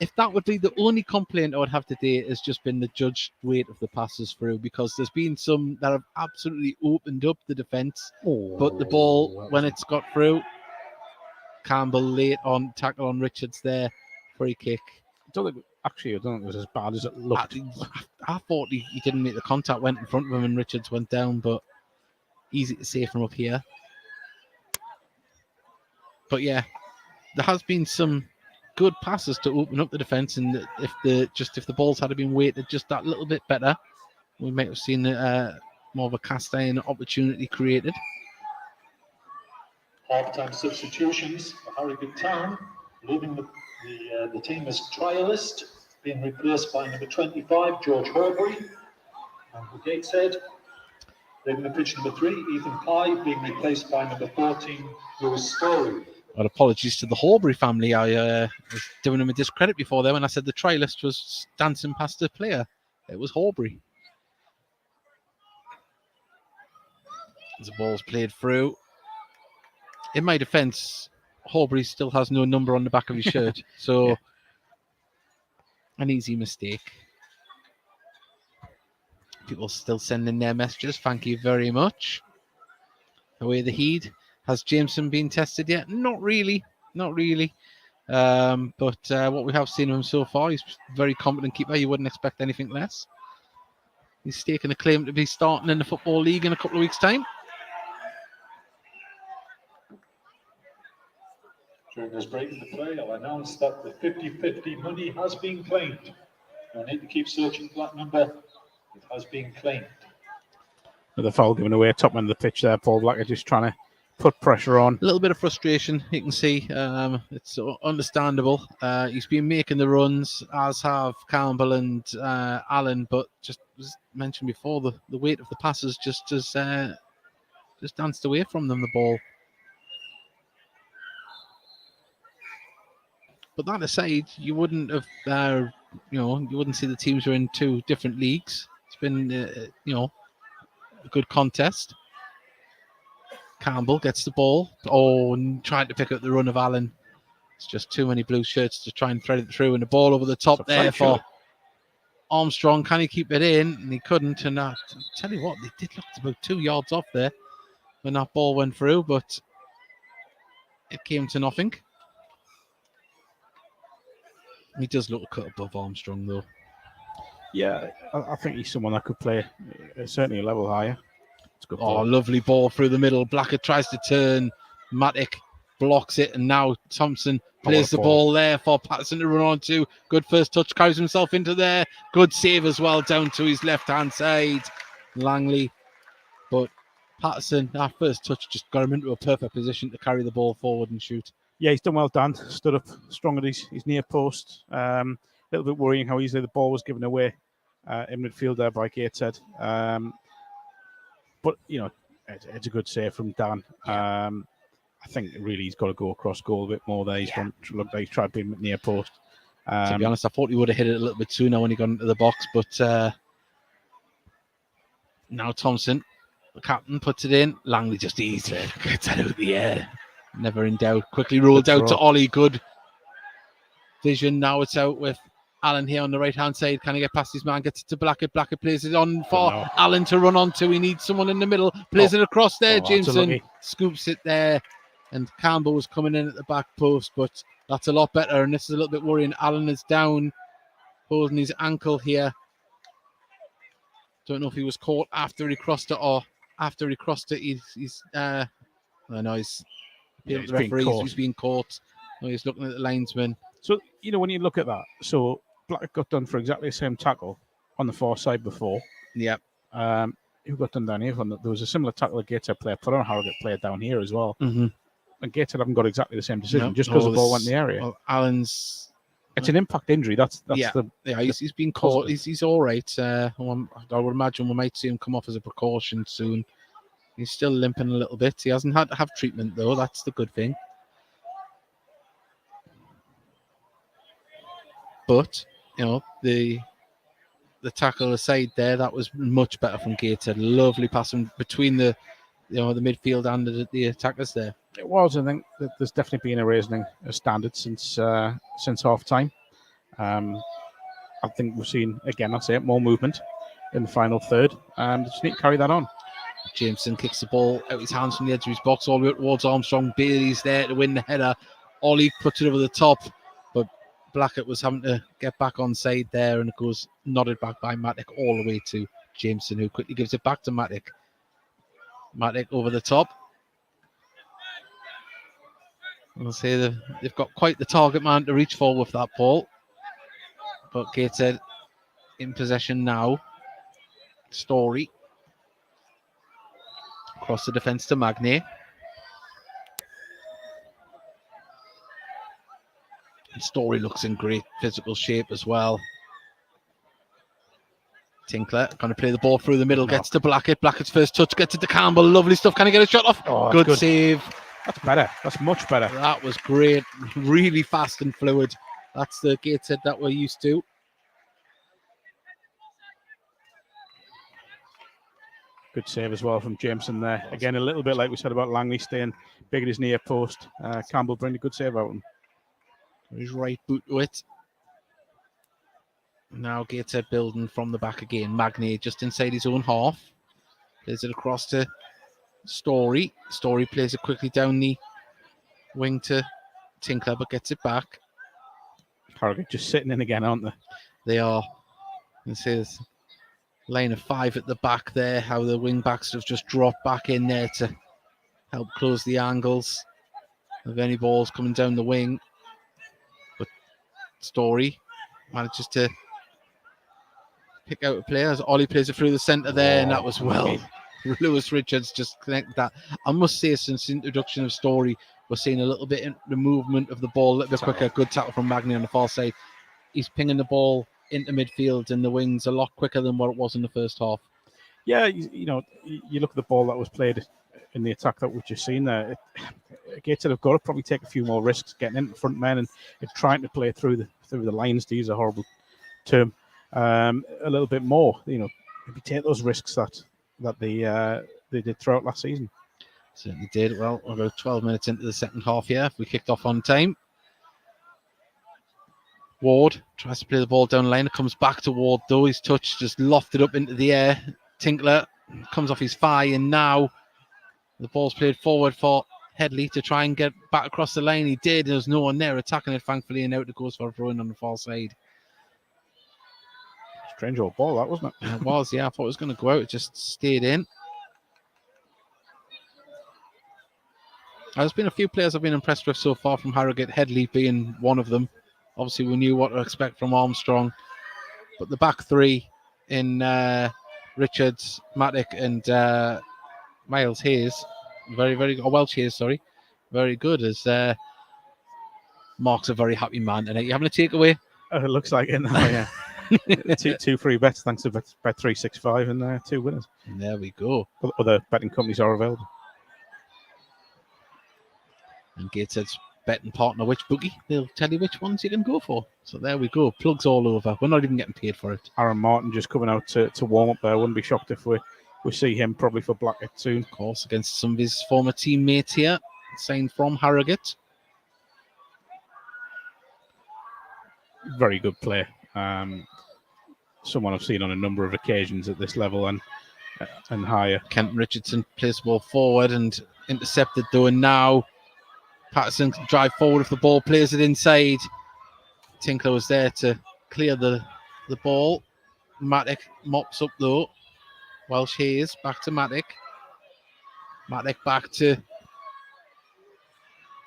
If that would be the only complaint I would have today, has just been the judged weight of the passes through, because there's been some that have absolutely opened up the defence. But the ball, when it's got through, Campbell late on tackle on Richards there. Free kick. I don't think it was as bad as it looked. I thought he didn't make the contact, went in front of him and Richards went down, but easy to say from up here. But yeah, there has been some good passes to open up the defence, and if the balls had been weighted just that little bit better, we might have seen more of a cast iron opportunity created. Half-time substitutions for Harrogate Town, leaving the team as trialist, being replaced by number 25, George Horbury. And for Gateshead, leaving the pitch number 3, Ethan Pye, being replaced by number 14, Lewis Story. Well, apologies to the Horbury family. I was doing them a discredit before there when I said the trialist was dancing past the player. It was Horbury. As the ball's played through. In my defence, Horbury still has no number on the back of his shirt. So, Yeah. An easy mistake. People still sending their messages. Thank you very much. Away the heat. Has Jameson been tested yet? Not really. Not really. But what we have seen of him so far, he's a very competent keeper. You wouldn't expect anything less. He's staking a claim to be starting in the Football League in a couple of weeks' time. During this break in the play, I'll announce that the 50-50 money has been claimed. No need to keep searching for that number. It has been claimed. The foul given away, top end of the pitch there. Paul Blacker just trying to put pressure on. A little bit of frustration, you can see. It's understandable. He's been making the runs, as have Campbell and Allen, but just as mentioned before, the weight of the passes just danced away from them, the ball. But that aside, you wouldn't have, you wouldn't see the teams are in two different leagues. It's been, a good contest. Campbell gets the ball. Oh, and trying to pick up the run of Allen. It's just too many blue shirts to try and thread it through, and the ball over the top there for Armstrong. Can he keep it in? And he couldn't. And I tell you what, they did look about 2 yards off there when that ball went through, but it came to nothing. He does look a cut above Armstrong, though. Yeah, I think he's someone that could play certainly a level higher. It's a good ball. Lovely ball through the middle. Blackett tries to turn. Matic blocks it, and now Thompson plays the ball there for Patterson to run on to. Good first touch, carries himself into there. Good save as well down to his left-hand side. Langley. But Patterson, that first touch just got him into a perfect position to carry the ball forward and shoot. Yeah, he's done well, Dan. Stood up strong at his near post. A little bit worrying how easily the ball was given away in midfield there by Gateshead. But, it's a good save from Dan. I think really he's got to go across goal a bit more there. He's looked like he's tried being near post. To be honest, I thought he would have hit it a little bit sooner when he got into the box, but now Thompson, the captain, puts it in. Langley just easily gets it out of the air. Never in doubt. Quickly rolled out to Ollie. Good vision. Now it's out with Allen here on the right-hand side. Can he get past his man? Gets it to Blackett. Blackett plays it on for Allen to run onto. He needs someone in the middle. Plays it across there. Jameson scoops it there. And Campbell was coming in at the back post, but that's a lot better. And this is a little bit worrying. Allen is down, holding his ankle here. Don't know if he was caught after he crossed it or after he crossed it. He's being caught. Oh, he's looking at the linesman. So, when you look at that, so Black got done for exactly the same tackle on the far side before. Yep. Who got done down here? There was a similar tackle that Gateshead player put on Harrogate player down here as well. Mm-hmm. And Gateshead haven't got exactly the same decision just because the ball went in the area. Well, Allen's... It's an impact injury. He's been caught. He's all right. I would imagine we might see him come off as a precaution soon. He's still limping a little bit. He hasn't had to have treatment, though. That's the good thing. But, the tackle aside there, that was much better from Gateshead. Lovely passing between the midfield and the attackers there. It was. I think that there's definitely been a raising of standards since half time. I think we've seen, again, more movement in the final third. Just need to carry that on. Jameson kicks the ball out his hands from the edge of his box all the way towards Armstrong. Bailey's there to win the header. Ollie puts it over the top, but Blackett was having to get back on side there, and it goes nodded back by Matic all the way to Jameson, who quickly gives it back to Matic. Matic over the top. I'll say they've got quite the target man to reach for with that ball. But Gateshead in possession now. Story. Across the defence to Magny. Story looks in great physical shape as well. Tinkler going to play the ball through the middle, gets to Blackett. Blackett's first touch gets it to Campbell. Lovely stuff. Can he get a shot off? Oh, good save. That's better. That's much better. That was great. Really fast and fluid. That's the Gateshead that we're used to. Good save as well from Jameson there. Again, a little bit like we said about Langley staying big at his near post. Campbell bringing a good save out of him. His right boot to it. Now Gateshead building from the back again. Magny just inside his own half. Plays it across to Story. Story plays it quickly down the wing to Tinkler, but gets it back. Harrogate just sitting in again, aren't they? They are. This is line of 5 at the back there. How the wing backs have just dropped back in there to help close the angles of any balls coming down the wing. But Story manages to pick out a player as Ollie plays it through the centre there, and that was well. Lewis Richards just connected that. I must say, since the introduction of Story, we're seeing a little bit in the movement of the ball a little bit quicker. Good tackle from Magny on the far side. He's pinging the ball into midfield and the wings a lot quicker than what it was in the first half. Yeah, you look at the ball that was played in the attack that we've just seen there. Gateshead have got to probably take a few more risks getting into front men and trying to play through the lines, to use a horrible term, a little bit more. Maybe take those risks that they did throughout last season. Certainly did. Well, about 12 minutes into the second half here. We kicked off on time. Ward tries to play the ball down the line. It comes back to Ward, though. His touch just lofted up into the air. Tinkler comes off his thigh, and now the ball's played forward for Headley to try and get back across the line. He did. There's no one there attacking it, thankfully, and out it goes for a throw-in on the far side. Strange old ball, that, wasn't it? It was, yeah. I thought it was going to go out. It just stayed in. There's been a few players I've been impressed with so far from Harrogate, Headley being one of them. Obviously, we knew what to expect from Armstrong. But the back three in Richards, Matic and Miles Hayes, Welsh Hayes, sorry. Very good, as Mark's a very happy man tonight. You having a takeaway? It looks like it now, yeah. two free bets thanks to Bet365 and 2 winners. And there we go. Other betting companies are available. And Gateshead's betting partner, which bookie, they'll tell you which ones you can go for. So there we go. Plugs all over. We're not even getting paid for it. Aaron Martin just coming out to warm up there. Wouldn't be shocked if we see him probably for Blackett soon. Of course, against some of his former teammates here, signed from Harrogate. Very good player. Someone I've seen on a number of occasions at this level and higher. Kenton Richardson plays the ball forward and intercepted though, and now Pearson can drive forward if the ball plays it inside. Tinkler was there to clear the ball. Matic mops up though. Welsh Hayes back to Matic. Matic back to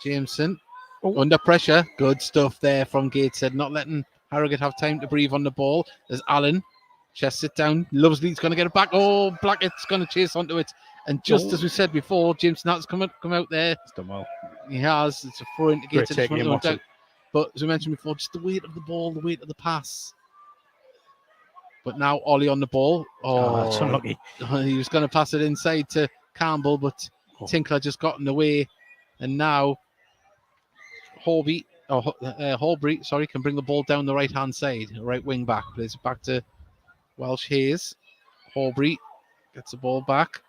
Jameson. Under pressure. Good stuff there from Gateshead. Not letting Harrogate have time to breathe on the ball. There's Allen. Chest it down. Lovesley's going to get it back. Oh, Blackett's going to chase onto it. And just as we said before, Jameson has come out there. He's done well. He has. It's a throw into Gateshead. But as we mentioned before, just the weight of the ball, the weight of the pass. But now Ollie on the ball. Oh, that's unlucky. He was going to pass it inside to Campbell, but Tinkler just got in the way. And now Holbury, can bring the ball down the right-hand side, right wing back. Plays it back to Welsh Hayes. Holbury gets the ball back.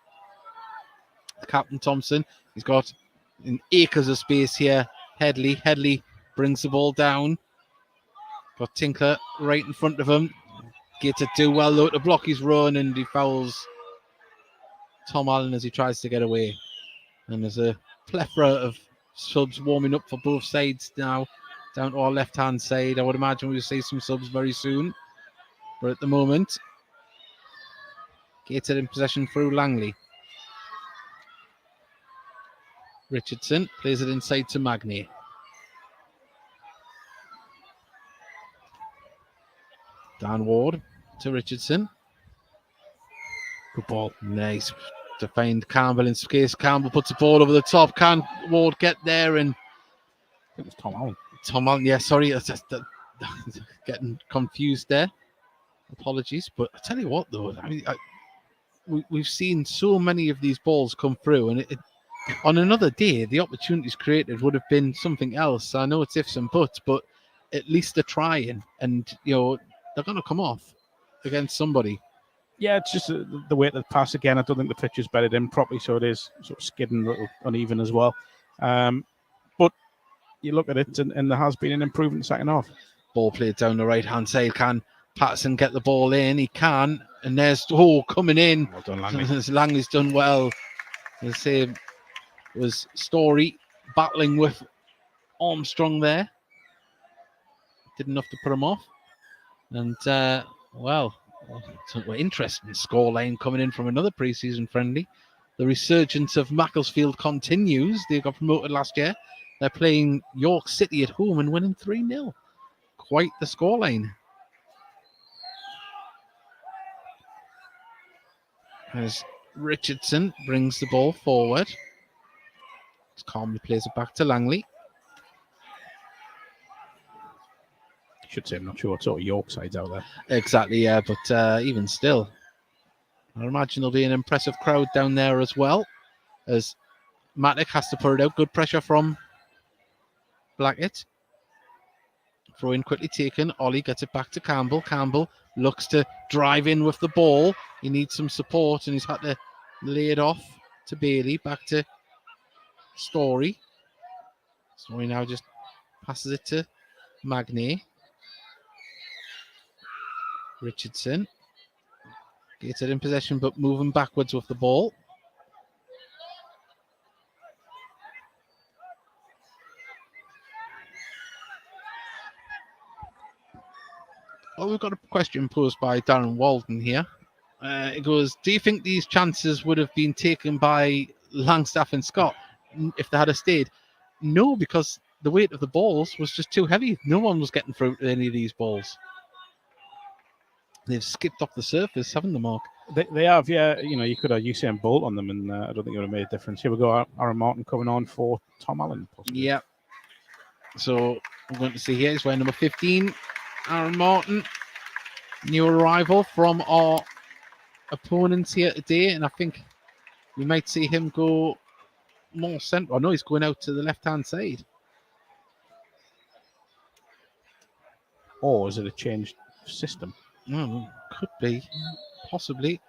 Captain Thompson, he's got acres of space here. Headley brings the ball down. Got Tinkler right in front of him. Gets it do well though to block his run, and he fouls Tom Allen as he tries to get away. And there's a plethora of subs warming up for both sides now, down to our left-hand side. I would imagine we'll see some subs very soon. But at the moment, Gateshead in possession through Langley. Richardson plays it inside to Magny. Dan Ward to Richardson. Good ball. Nice to find Campbell in space. Campbell puts the ball over the top. Can Ward get there? And it was Tom Allen. Tom Allen, yeah, sorry, it's just getting confused there. Apologies, but I tell you what, though, I mean, we've seen so many of these balls come through, and on another day, the opportunities created would have been something else. I know it's ifs and buts, but at least they're trying, and they're going to come off against somebody. Yeah, it's just the way to pass again. I don't think the pitch is bedded in properly, so it is sort of skidding a little uneven as well. But you look at it, and there has been an improvement second half. Ball played down the right-hand side. Can Pearson get the ball in? He can. And there's, coming in. Well done, Langley. Langley's done well. The same was Story battling with Armstrong there. Did enough to put him off. And, interesting scoreline coming in from another pre-season friendly. The resurgence of Macclesfield continues. They got promoted last year. They're playing York City at home and winning 3-0. Quite the scoreline. As Richardson brings the ball forward. Just calmly plays it back to Langley. Should say I'm not sure what sort of York side's out there. Exactly, yeah, but even still, I imagine there'll be an impressive crowd down there as well, as Matic has to put it out. Good pressure from Blackett. Throw in quickly taken. Ollie gets it back to Campbell. Campbell looks to drive in with the ball. He needs some support, and he's had to lay it off to Bailey. Back to Story. Story now just passes it to Magny. Richardson. Gets it in possession, but moving backwards with the ball. Well, we've got a question posed by Darren Walden here. It goes, do you think these chances would have been taken by Langstaff and Scott if they had stayed? No, because the weight of the balls was just too heavy. No one was getting through any of these balls. They've skipped off the surface, haven't they, Mark? They have, yeah. You could have Usain Bolt on them, and I don't think it would have made a difference. Here we go, Aaron Martin coming on for Tom Allen. Possibly. Yeah. So we're going to see here is wearing number 15, Aaron Martin. New arrival from our opponents here today, and I think we might see him go more central. Oh, no, he's going out to the left-hand side. Or is it a changed system? Could be, possibly.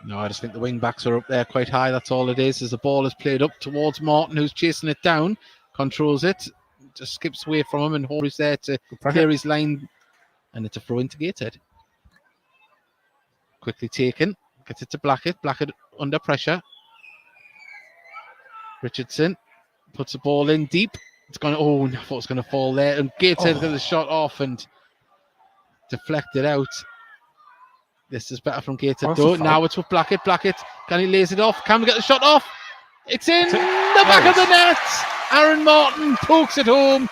No, I just think the wing backs are up there quite high. That's all it is. As the ball is played up towards Martin, who's chasing it down, controls it, just skips away from him, and Horry's there to clear his line, and it's a throw into Gateshead. Quickly taken, gets it to Blackett. Blackett under pressure. Richardson puts the ball in deep. It's going. Oh, I thought it was going to fall there, and Gateshead got the shot off and deflected out. This is better from Gateshead though. Now it's with Blackett. Blackett, can he lays it off? Can we get the shot off? It's in the back of the net. Aaron Martin pokes it home,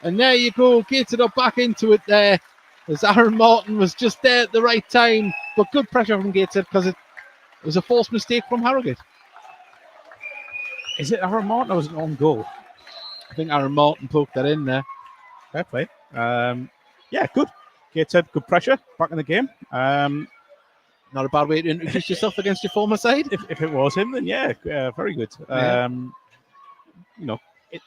and there you go. Gateshead up back into it there, as Aaron Martin was just there at the right time. But good pressure from Gateshead because it was a forced mistake from Harrogate. Is it Aaron Martin or was it on goal? I think Aaron Martin poked that in there. Fair play. Yeah, good. Gateshead, good pressure. Back in the game. Not a bad way to introduce yourself against your former side. If it was him, then yeah, very good. Yeah.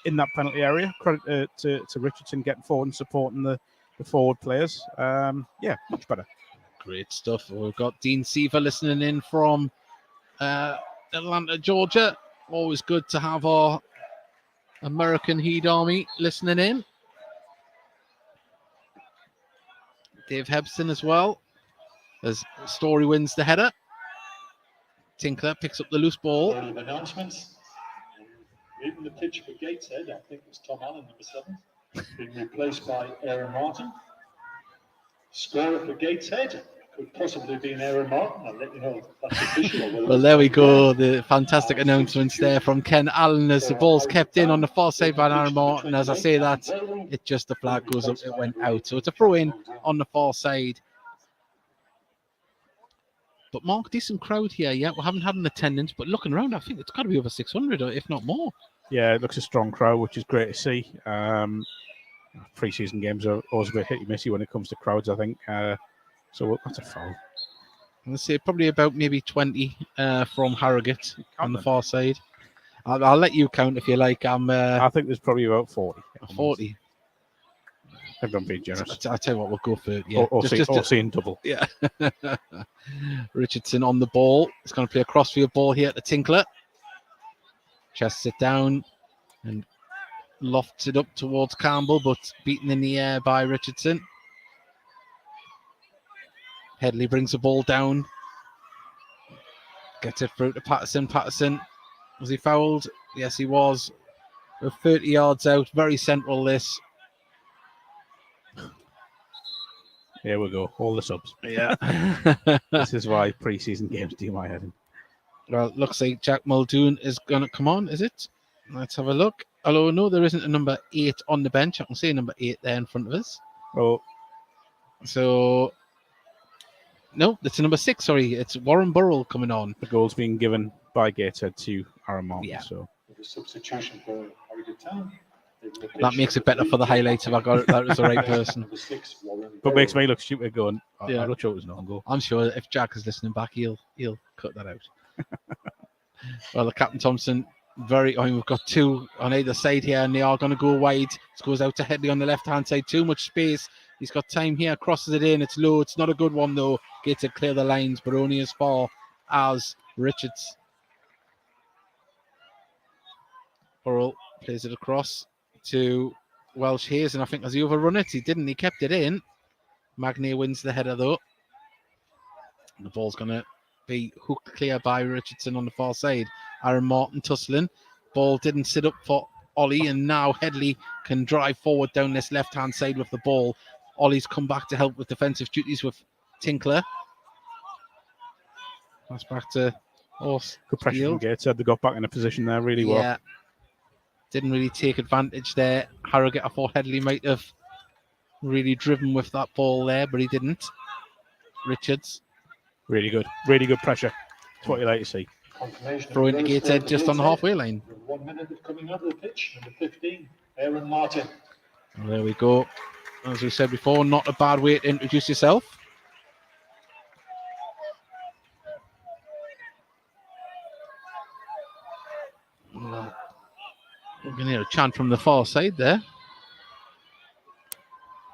In that penalty area, credit to Richardson getting forward and supporting the forward players. Yeah, much better. Great stuff. We've got Dean Seaver listening in from Atlanta, Georgia. Always good to have our American Heat Army listening in. Dave Hebson as well, as Story wins the header. Tinkler picks up the loose ball. Announcements. Leaving the pitch for Gateshead, I think it was Tom Allen, number 7, being replaced by Aaron Martin. Scorer for Gateshead could possibly be an Aaron Martin. I'll let you know if that's official. Well, there we go. The fantastic announcements there from Ken Allen as the ball's kept in on the far side by Aaron Martin. As I say that, it just, the flag goes up, it went out. So it's a throw in on the far side. But Mark, decent crowd here. Yeah, we haven't had an attendance, but looking around, I think it's got to be over 600, or if not more. Yeah, it looks a strong crowd, which is great to see. Pre-season games are always a bit hit-y-missy when it comes to crowds, I think. So that's a foul. Let's say probably about maybe 20 from Harrogate on the them. far side. I'll let you count if you like. I think there's probably about 40. 40. If I'm being generous. I'll tell you what, we'll go for it. Yeah. Or seeing double. Yeah. Richardson on the ball. He's going to play a crossfield ball here to Tinkler. Chests it down and lofts it up towards Campbell, but beaten in the air by Richardson. Headley brings the ball down. Gets it through to Patterson. Patterson, was he fouled? Yes, he was. We're 30 yards out. Very central this. Here we go. All the subs. Yeah. This is why pre-season games do my head in. Well, it looks like Jack Muldoon is going to come on, is it? Let's have a look. Although, no, there isn't a number 8 on the bench. I can see number 8 there in front of us. Oh. So, no, it's number 6. Sorry, it's Warren Burrell coming on. The goal's being given by Gateshead to Aaron Martin. Yeah. So. With a substitution for Harrogate Town. That makes it better for the highlights if I got it. That was the right person. Number 6, Warren But Burrell. makes me look stupid going, Yeah. I'm not sure it was not a goal. I'm sure if Jack is listening back, he'll cut that out. Well, the Captain Thompson, we've got 2 on either side here, and they are going to go wide. It goes out to Headley on the left-hand side. Too much space. He's got time here, crosses it in. It's low. It's not a good one, though. Gets to clear the lines, but only as far as Richards. Burrell plays it across to Welsh Hayes, and I think as he overrun it, he didn't. He kept it in. Magnier wins the header, though. And the ball's going to be hooked clear by Richardson on the far side. Aaron Martin tussling. Ball didn't sit up for Ollie, and now Headley can drive forward down this left-hand side with the ball. Ollie's come back to help with defensive duties with Tinkler. That's back to Horse. Good pressure from Gateshead. They got back in a position there really well. Yeah. Didn't really take advantage there. Harrogate, I thought Headley might have really driven with that ball there, but he didn't. Richards. Really good. Really good pressure. That's what you like to see. Throwing to Gateshead just on the halfway line. 1 minute of coming out of the pitch. Number 15, Aaron Martin. Well, there we go. As we said before, not a bad way to introduce yourself. Well, we're going to hear a chant from the far side there.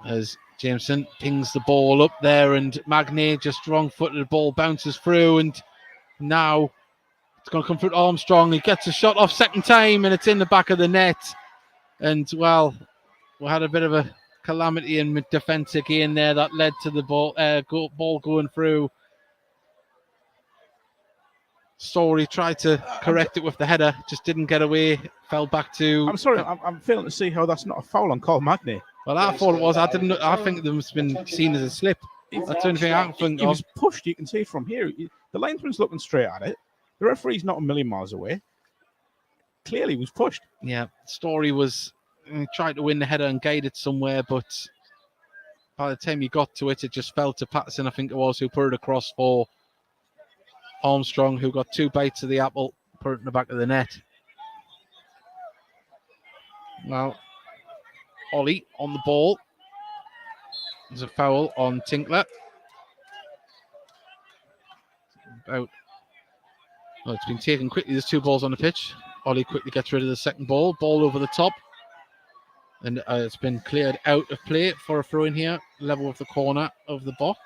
As Jameson pings the ball up there, and Magnier just wrong-footed, the ball bounces through, and now it's going to come through to Armstrong. He gets a shot off second time, and it's in the back of the net. And, well, we had a bit of a calamity in mid-defence again there that led to the ball going through. Story tried to correct it with the header, just didn't get away, fell back to... I'm sorry, I'm failing to see how that's not a foul on Carl Magnier. Well, I thought it was. I think it must have been seen as a slip. That's the only thing I can think He of. was pushed, you can see from here. The linesman's looking straight at it. The referee's not a million miles away. Clearly was pushed. Yeah, Story was trying to win the header and guide it somewhere, but by the time he got to it, it just fell to Patterson, I think it was, who put it across for Armstrong, who got 2 bites of the apple, put it in the back of the net. Well, Ollie on the ball. There's a foul on Tinkler. It's been taken quickly. There's 2 balls on the pitch. Ollie quickly gets rid of the second ball. Ball over the top. And it's been cleared out of play for a throw in here. Level with the corner of the box.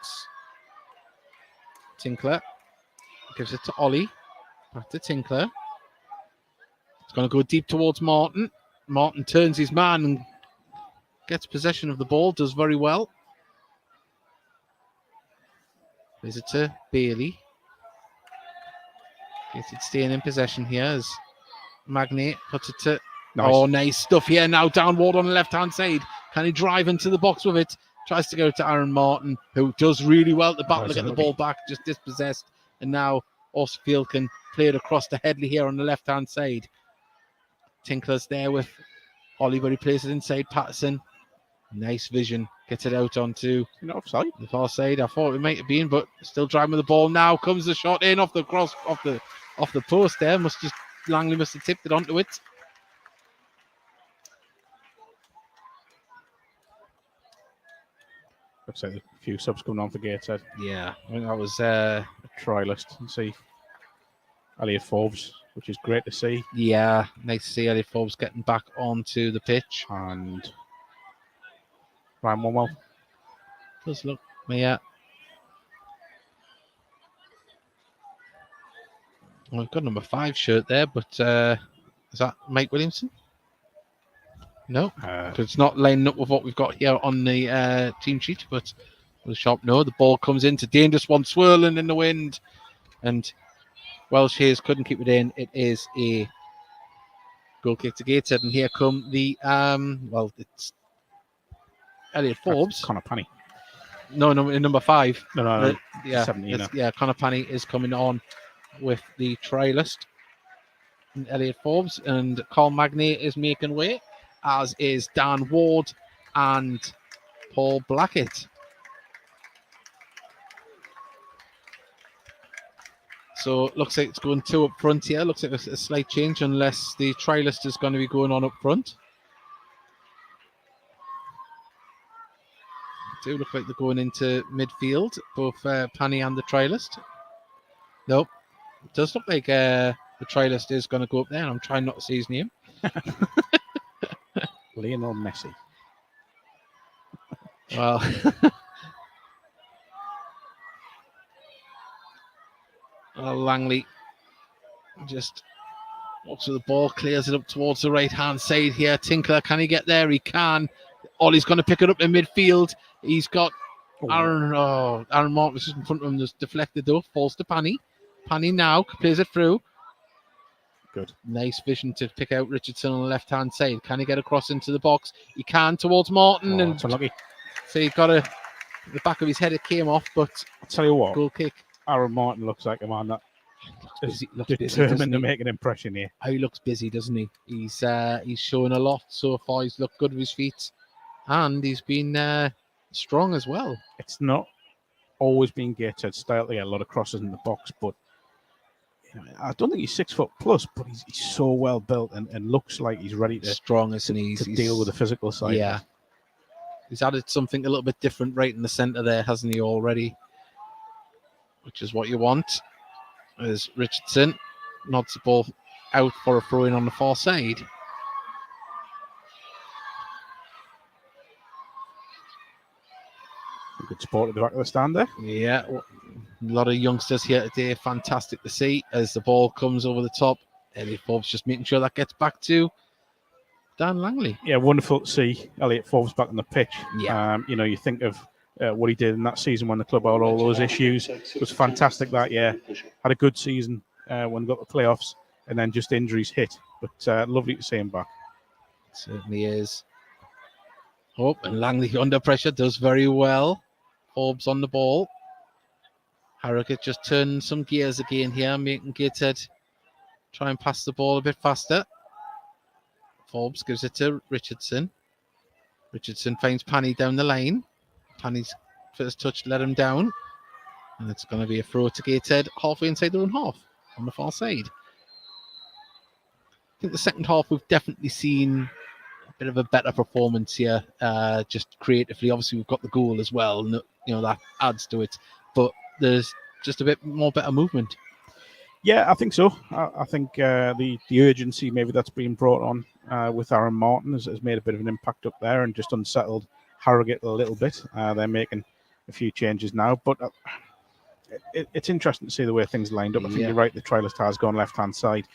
Tinkler gives it to Ollie. Back to Tinkler. It's going to go deep towards Martin. Martin turns his man and gets possession of the ball. Does very well. Plays it to Bailey. Gets it staying in possession here as Magnier puts it to... Nice. Oh, nice stuff here now. Downward on the left-hand side. Can he drive into the box with it? Tries to go to Aaron Martin, who does really well at the battle to get the ball back, just dispossessed. And now Osfield can play it across to Headley here on the left-hand side. Tinkler's there with Ollie, but he plays it inside Patterson. Nice vision Gets it out onto Offside. the far side. I thought it might have been, but still driving with the ball now. Comes the shot in off the post there. Langley must have tipped it onto it. Looks like a few subs coming on for Gateshead. Yeah, I think that was Try list and see Elliot Forbes, which is great to see. yeah, nice to see Elliot Forbes getting back onto the pitch. And Ryan Womwell. Does look, yeah. Well, we've got number 5 shirt there, but is that Mike Williamson? No, it's not lining up with what we've got here on the team sheet, but with a sharp no. The ball comes into dangerous one, swirling in the wind, and Welsh Hayes couldn't keep it in. It is a goal kick to Gateshead, and here come the it's Elliot Forbes. Connor Panny. No, number 5. No. Yeah, 17. yeah. Connor Panny is coming on with the try list. And Elliot Forbes and Carl Magny is making way, as is Dan Ward and Paul Blackett. So it looks like it's going 2 up front here. Looks like a slight change, unless the try list is going to be going on up front. Do look like they're going into midfield, both Panny and the try list. Nope. It does look like the try list is going to go up there, and I'm trying not to see his name. Lionel Messi. Well, Langley just walks with the ball, clears it up towards the right-hand side here. Tinkler, can he get there? He can. Ollie's going to pick it up in midfield. He's got Aaron Martin was just in front of him, just deflected though, falls to Panny. Panny now plays it through. Good. Nice vision to pick out Richardson on the left-hand side. Can he get across into the box? He can towards Martin. And it's unlucky. So he got the back of his head, it came off, but I'll tell you what, goal kick. Aaron Martin looks like a man that is looks determined to make an impression here. Oh, he looks busy, doesn't he? He's showing a lot so far. He's looked good with his feet, and he's been strong as well. It's not always been Gateshead style to get a lot of crosses in the box, but I don't think he's 6 foot plus, but he's so well built and looks like he's ready to strong, isn't he? To deal with the physical side. Yeah, he's added something a little bit different right in the centre there, hasn't he, already? Which is what you want. As Richardson nods the ball out for a throw-in on the far side. Good support at the back of the stand there. Yeah, a lot of youngsters here today. Fantastic to see as the ball comes over the top. Elliot Forbes just making sure that gets back to Dan Langley. Yeah, wonderful to see Elliot Forbes back on the pitch. Yeah. You think of what he did in that season when the club had all those issues. It was fantastic that year. Had a good season when we got the playoffs, and then just injuries hit. But lovely to see him back. It certainly is. And Langley under pressure does very well. Forbes on the ball. Harrogate just turning some gears again here, making Gateshead try and pass the ball a bit faster. Forbes gives it to Richardson. Richardson finds Panny down the line. Panny's first touch let him down. And it's going to be a throw to Gateshead halfway inside their own half on the far side. I think the second half we've definitely seen a bit of a better performance here, just creatively. Obviously, we've got the goal as well, and that adds to it. But there's just a bit more better movement. Yeah, I think so. I think the urgency maybe that's been brought on with Aaron Martin has made a bit of an impact up there and just unsettled Harrogate a little bit. They're making a few changes now, but it's interesting to see the way things lined up. I think you're right. The try list has gone left-hand side.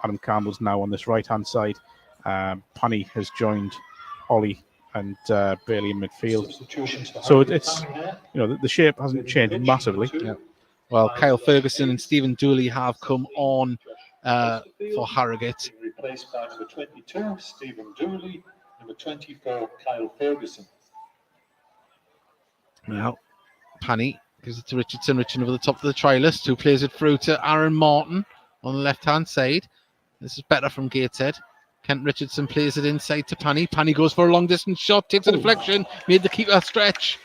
Adam Campbell's now on this right-hand side. Panny has joined Ollie and Bailey in midfield. So it's the shape hasn't changed massively. Yeah. Well, Kyle Ferguson and Stephen Dooley have come on for Harrogate. Replaced by number 22, Stephen Dooley, number 24, Kyle Ferguson. Now, Panny gives it to Richardson. Richardson over the top of the try list, who plays it through to Aaron Martin on the left-hand side. This is better from Gateshead. Kenton Richardson plays it inside to Panny. Panny goes for a long distance shot, takes a deflection, made the keeper stretch.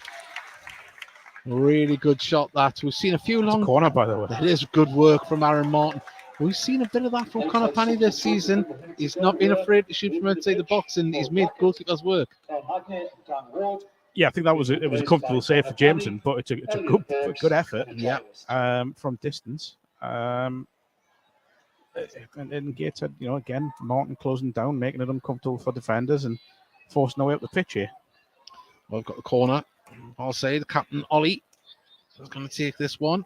Really good shot that. We've seen a few It's a long... corner, by the way. That is good work from Aaron Martin. We've seen a bit of that from Conor Panny this season. He's not been afraid to shoot from outside the box, and he's made goalkeepers work. Yeah, I think it was a comfortable save for Jameson, but it's a good effort. Yeah. From distance. And Gateshead, again, Martin closing down, making it uncomfortable for defenders and forcing their way up the pitch here. Well, I've got the corner. I'll say the captain, Ollie, is going to take this one.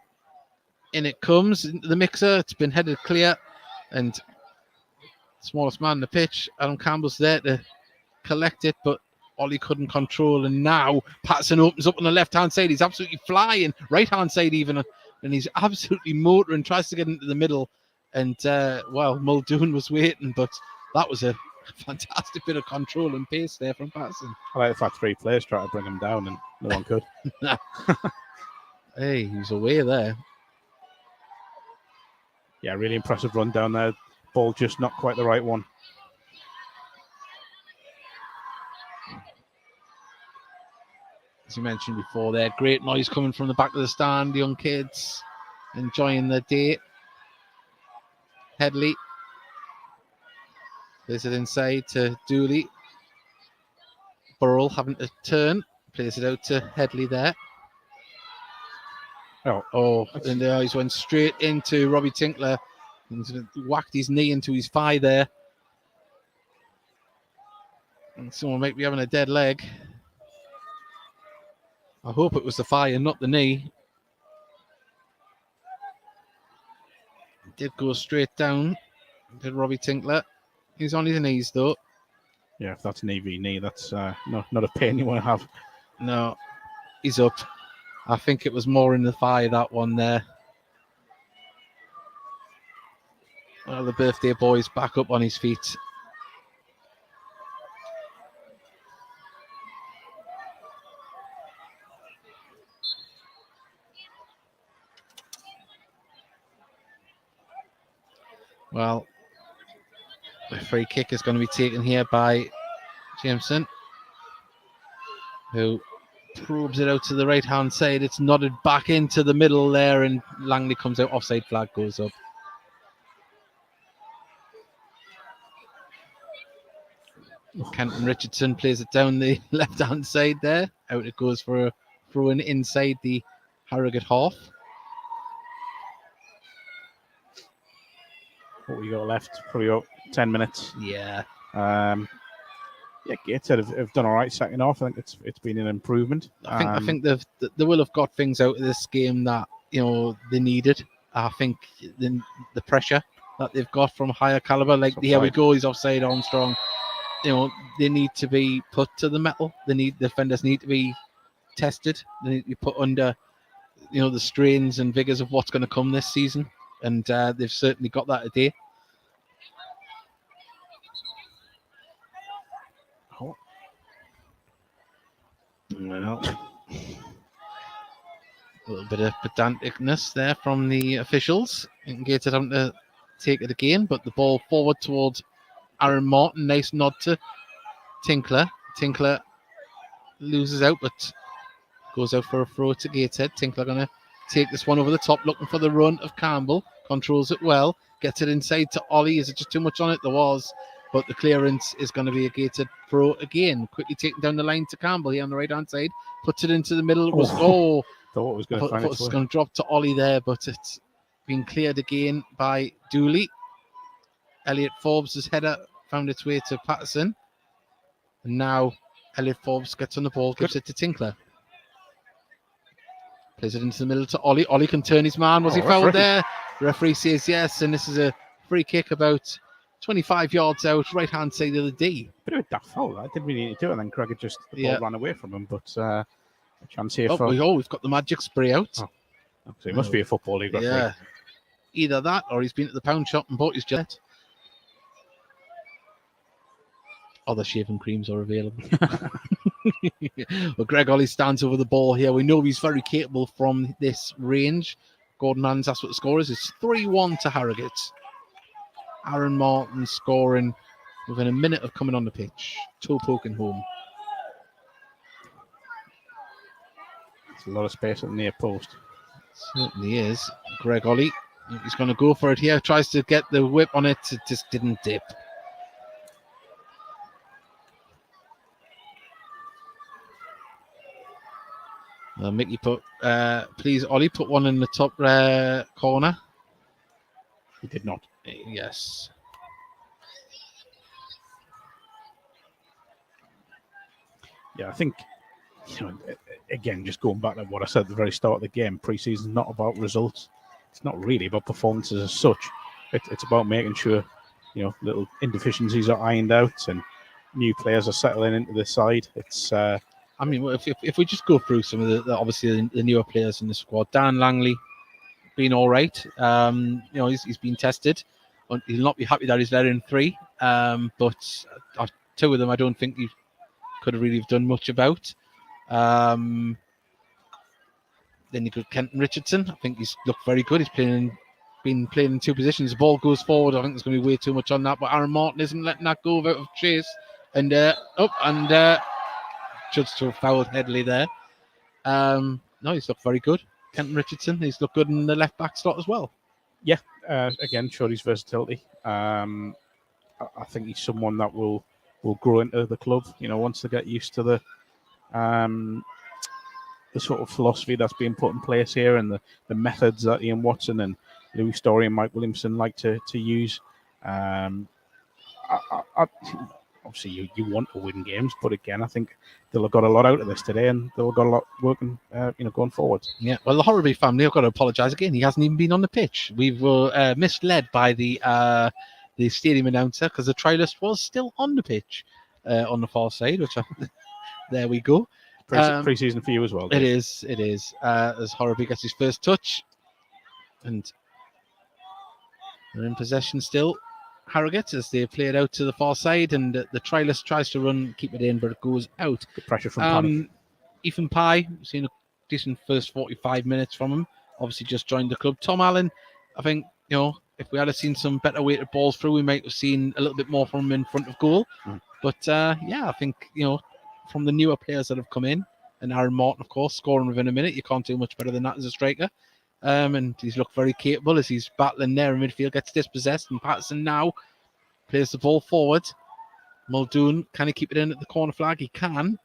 In it comes into the mixer. It's been headed clear. And smallest man in the pitch, Adam Campbell's there to collect it, but Ollie couldn't control. And now Patterson opens up on the left-hand side. He's absolutely flying. Right-hand side even. And he's absolutely motoring, tries to get into the middle. And, Muldoon was waiting, but that was a fantastic bit of control and pace there from Patterson. I like the fact 3 players tried to bring him down and no one could. Hey, he was away there. Yeah, really impressive run down there. Ball just not quite the right one. As you mentioned before there, great noise coming from the back of the stand. Young kids enjoying their day. Headley plays it inside to Dooley. Burrell having to turn. Plays it out to Headley there. And the eyes went straight into Robbie Tinkler. He's whacked his knee into his thigh there. And someone might be having a dead leg. I hope it was the thigh and not the knee. It did go straight down. Did Robbie Tinkler. He's on his knees though. Yeah, if that's an EV knee, that's not a pain you want to have. No, he's up. I think it was more in the thigh, that one there. Well, the birthday boy's back up on his feet. Well, the free kick is going to be taken here by Jameson, who probes it out to the right-hand side. It's nodded back into the middle there, and Langley comes out. Offside flag goes up. Kenton Richardson plays it down the left-hand side there. Out it goes for a throw-in inside the Harrogate half. What we got left? Probably about 10 minutes. Yeah. Gateshead have done all right second half. I think it's been an improvement. I think they will have got things out of this game that they needed. I think the pressure that they've got from higher caliber, like here we go, he's offside, Armstrong. They need to be put to the metal. Defenders need to be tested. They need to be put under the strains and vigors of what's going to come this season, and they've certainly got that today. Well, a little bit of pedanticness there from the officials. Gateshead having to take it again, but the ball forward towards Aaron Martin. Nice nod to Tinkler. Tinkler loses out, but goes out for a throw to Gateshead. Tinkler going to take this one over the top, looking for the run of Campbell. Controls it well. Gets it inside to Ollie. Is it just too much on it? There was. But the clearance is going to be a Gateshead throw again. Quickly taken down the line to Campbell here on the right-hand side. Puts it into the middle. It was thought it was going to drop to Ollie there, but it's been cleared again by Dooley. Elliot Forbes' header found its way to Patterson. And now Elliot Forbes gets on the ball, gives it to Tinkler. Plays it into the middle to Ollie. Ollie can turn his man. Was he fouled there? The referee says yes, and this is a free kick about 25 yards out, right-hand side of the D. Bit of a daft foul. I didn't really need to do it, and then Gregor the ball ran away from him. But a chance here for... we've got the magic spray out. So it must be a Football League referee. Yeah. Either that, or he's been at the pound shop and bought his jet. Other shaving creams are available. Well, Greg Ollie stands over the ball here. We know he's very capable from this range. Gordon Hans, that's what the score is. It's 3-1 to Harrogate. Aaron Martin scoring within a minute of coming on the pitch. Toe poking home. It's a lot of space at the near post. Certainly is. Greg Ollie, he's going to go for it here. Tries to get the whip on it. It just didn't dip. Mickey put, please, Ollie, put one in the top corner. He did not. Yes. Yeah, I think, again, just going back to what I said at the very start of the game, pre-season is not about results. It's not really about performances as such. It's about making sure, little indeficiencies are ironed out and new players are settling into the side. It's. I mean, if we just go through some of the obviously the newer players in the squad, Dan Langley, been all right. He's been tested. He'll not be happy that he's let in 3, but 2 of them I don't think he could have really done much about. Then you got Kenton Richardson. I think he's looked very good. He's been playing in 2 positions. The ball goes forward. I think there's going to be way too much on that, but Aaron Martin isn't letting that go without a chase. And judged to have fouled Headley there. No, he's looked very good. Kenton Richardson, he's looked good in the left back slot as well. Yeah, again, showed his versatility. I think he's someone that will grow into the club. Once they get used to the sort of philosophy that's being put in place here and the methods that Ian Watson and Louis Story and Mike Williamson like to use. Obviously, you want to win games, but again, I think they'll have got a lot out of this today, and they'll have got a lot working, going forward. Yeah, well, the Harrogate family have got to apologise again. He hasn't even been on the pitch. We were misled by the stadium announcer because the trialist was still on the pitch on the far side. There we go. Pre-season for you as well. It is. As Harrogate gets his first touch, and they're in possession still. Harrogate as they play it out to the far side, and the trialist tries to run, keep it in, but it goes out. Good pressure from Panic. Ethan Pye, seen a decent first 45 minutes from him. Obviously, just joined the club. Tom Allen, I think if we had seen some better weighted balls through, we might have seen a little bit more from him in front of goal. But I think from the newer players that have come in, and Aaron Martin, of course, scoring within a minute, you can't do much better than that as a striker. And he's looked very capable as he's battling there in midfield, gets dispossessed, and Patterson now plays the ball forward. Muldoon, can he keep it in at the corner flag? He can.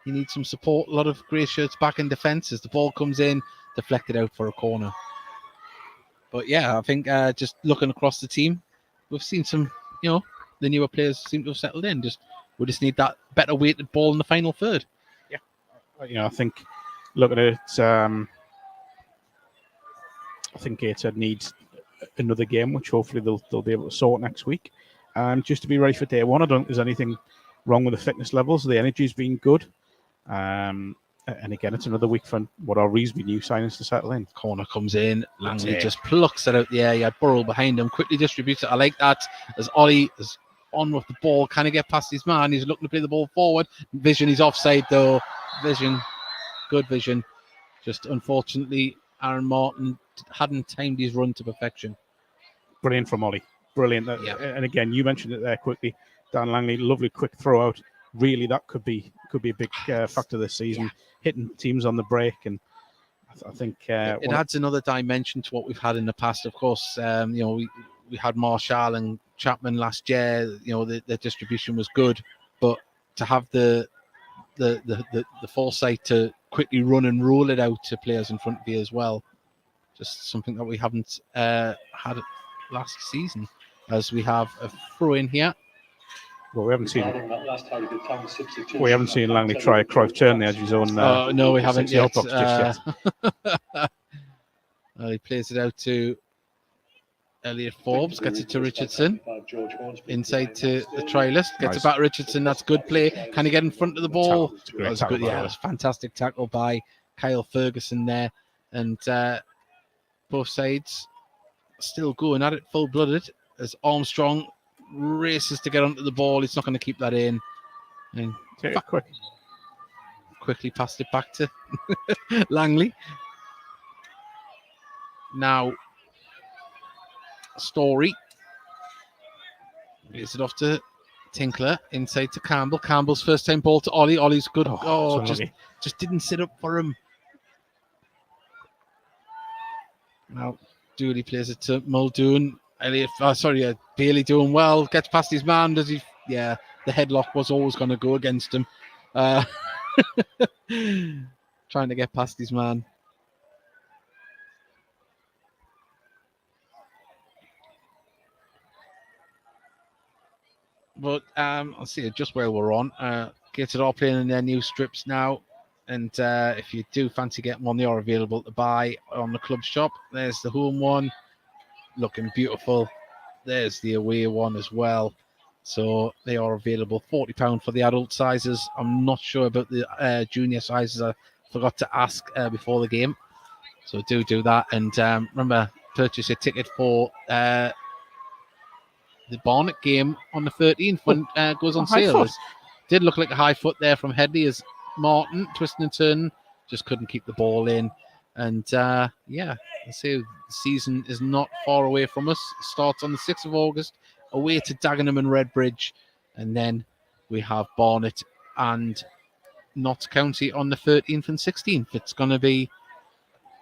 He needs some support. A lot of grey shirts back in defence as the ball comes in, deflected out for a corner. But yeah, I think just looking across the team, we've seen some, the newer players seem to have settled in. We just need that better weighted ball in the final third. Yeah, I think looking at it, I think Gateshead needs another game, which hopefully they'll be able to sort next week. Just to be ready for day one. I don't think there's anything wrong with the fitness levels. The energy's been good. And again, it's another week for what are reasonably new signings to settle in. Corner comes in. Langley just plucks it out the air. He had Burrell behind him. Quickly distributes it. I like that. As Ollie is on with the ball. Can he get past his man? He's looking to play the ball forward. Vision, he's offside though. Vision. Good vision. Just unfortunately, Aaron Martin hadn't timed his run to perfection. Brilliant from Ollie. Brilliant. Yeah. And again, you mentioned it there quickly. Dan Langley, lovely quick throw out. Really, that could be a big factor this season. Hitting teams on the break, and I think it adds another dimension to what we've had in the past. Of course, we had Marshall and Chapman last year. The distribution was good, but to have the foresight to quickly run and roll it out to players in front of you as well, just something that we haven't had last season. As we have a throw in here. Well, we haven't seen Langley try a Cruyff turn the edge of his own. No, we haven't yet. Box just yet. He plays it out to Elliot Forbes, gets it to Richardson. Inside to the trialist, gets it back to Richardson. That's good play. Can he get in front of the ball? That was good. Yeah, it was fantastic tackle by Kyle Ferguson there. And both sides still going at it full-blooded as Armstrong races to get onto the ball. He's not going to keep that in. And quickly passed it back to Langley. Now, Story. Gives it off to Tinkler, inside to Campbell. Campbell's first time ball to Ollie. Ollie's good. Oh, just didn't sit up for him. Now Dooley plays it to Muldoon. Bailey doing well. Gets past his man. Does he? Yeah, the headlock was always going to go against him. Trying to get past his man. But I'll see just where we're on. Gateshead are playing in their new strips now. And if you do fancy getting one, they are available to buy on the club shop. There's the home one, looking beautiful. There's the away one as well. So they are available. £40 for the adult sizes. I'm not sure about the junior sizes. I forgot to ask before the game. So do that. And remember, purchase your ticket for the Barnet game on the 13th when it goes on sale. Did look like a high foot there from Headley as Martin twisting and turning, just couldn't keep the ball in. And I say the season is not far away from us. It starts on the 6th of August, away to Dagenham and Redbridge, and then we have Barnet and Notts County on the 13th and 16th. It's going to be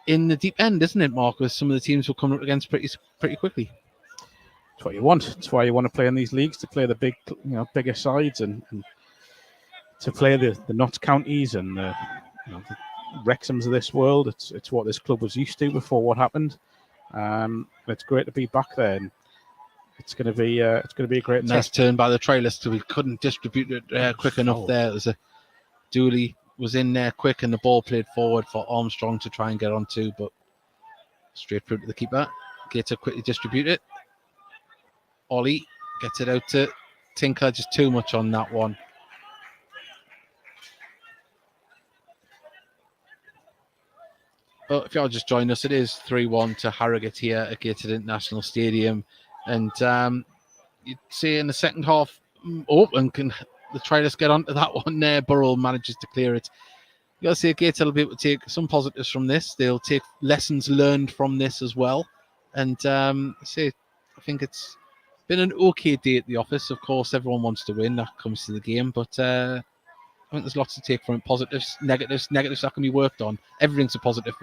in the deep end, isn't it, Marcus? Some of the teams will come up against pretty quickly. That's what you want. That's why you want to play in these leagues, to play the bigger sides and to play the Notts counties and the Wrexhams of this world. It's what this club was used to before what happened. It's great to be back there, and it's going to be a great nice test. Turn by the trialist, so we couldn't distribute it quick enough there. There's a Dooley was in there quick, and the ball played forward for Armstrong to try and get onto, but straight through to the keeper. Gator quickly distribute it. Ollie gets it out to Tinkler, just too much on that one. Well, if y'all just join us, it is 3-1 to Harrogate here at Gateshead International Stadium. And you'd see in the second half, and can the trialists get onto that one there? Burrell manages to clear it. You got to see Gateshead will be able to take some positives from this. They'll take lessons learned from this as well. And I think it's been an okay day at the office. Of course, everyone wants to win. That comes to the game. But I think there's lots to take from it. Positives, negatives that can be worked on. Everything's a positive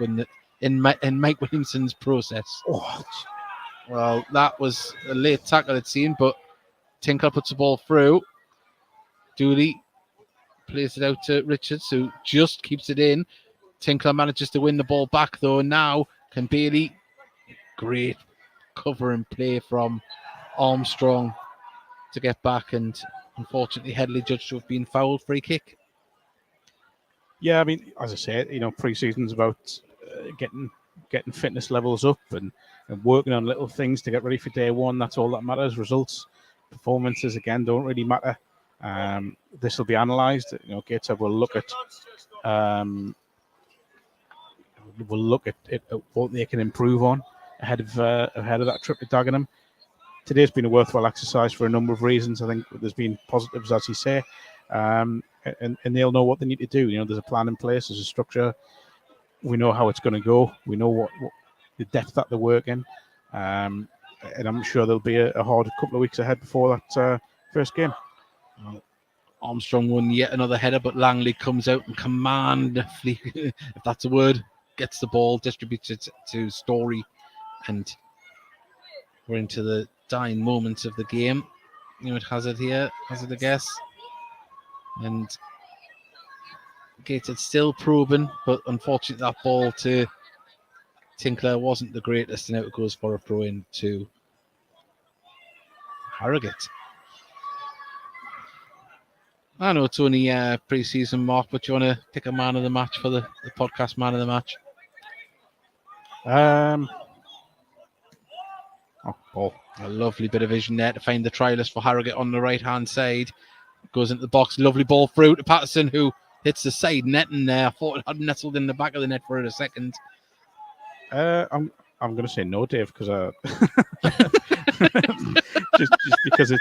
in Mike Williamson's process. Oh, well, that was a late tackle, it seemed, but Tinkler puts the ball through. Dooley plays it out to Richards, who just keeps it in. Tinkler manages to win the ball back, though. And now can Bailey. Great cover and play from Armstrong to get back, and unfortunately Headley judged to have been fouled. Free kick. Yeah, I mean, as I said, pre-season's about getting fitness levels up and working on little things to get ready for day one. That's all that matters. Results, performances, again, don't really matter. This will be analysed. Gateshead will look at what they can improve on ahead of that trip to Dagenham. Today's been a worthwhile exercise for a number of reasons. I think there's been positives, as you say, and they'll know what they need to do. There's a plan in place, there's a structure. We know how it's going to go. We know what the depth that they're working, and I'm sure there'll be a hard couple of weeks ahead before that first game. Well, Armstrong won yet another header, but Langley comes out and commandfully, if that's a word, gets the ball, distributes it to Story, and we're into the dying moments of the game. Hazard here, Hazard, I guess. And Gateshead still probing, but unfortunately that ball to Tinkler wasn't the greatest, and out it goes for a throw-in to Harrogate. I know it's only pre-season, Mark, but you want to pick a man of the match for the podcast man of the match? Ball. A lovely bit of vision there to find the trialist for Harrogate on the right-hand side. Goes into the box, lovely ball through to Patterson, who hits the side netting there. I thought it had nestled in the back of the net for a second. I'm going to say no, Dave, because just because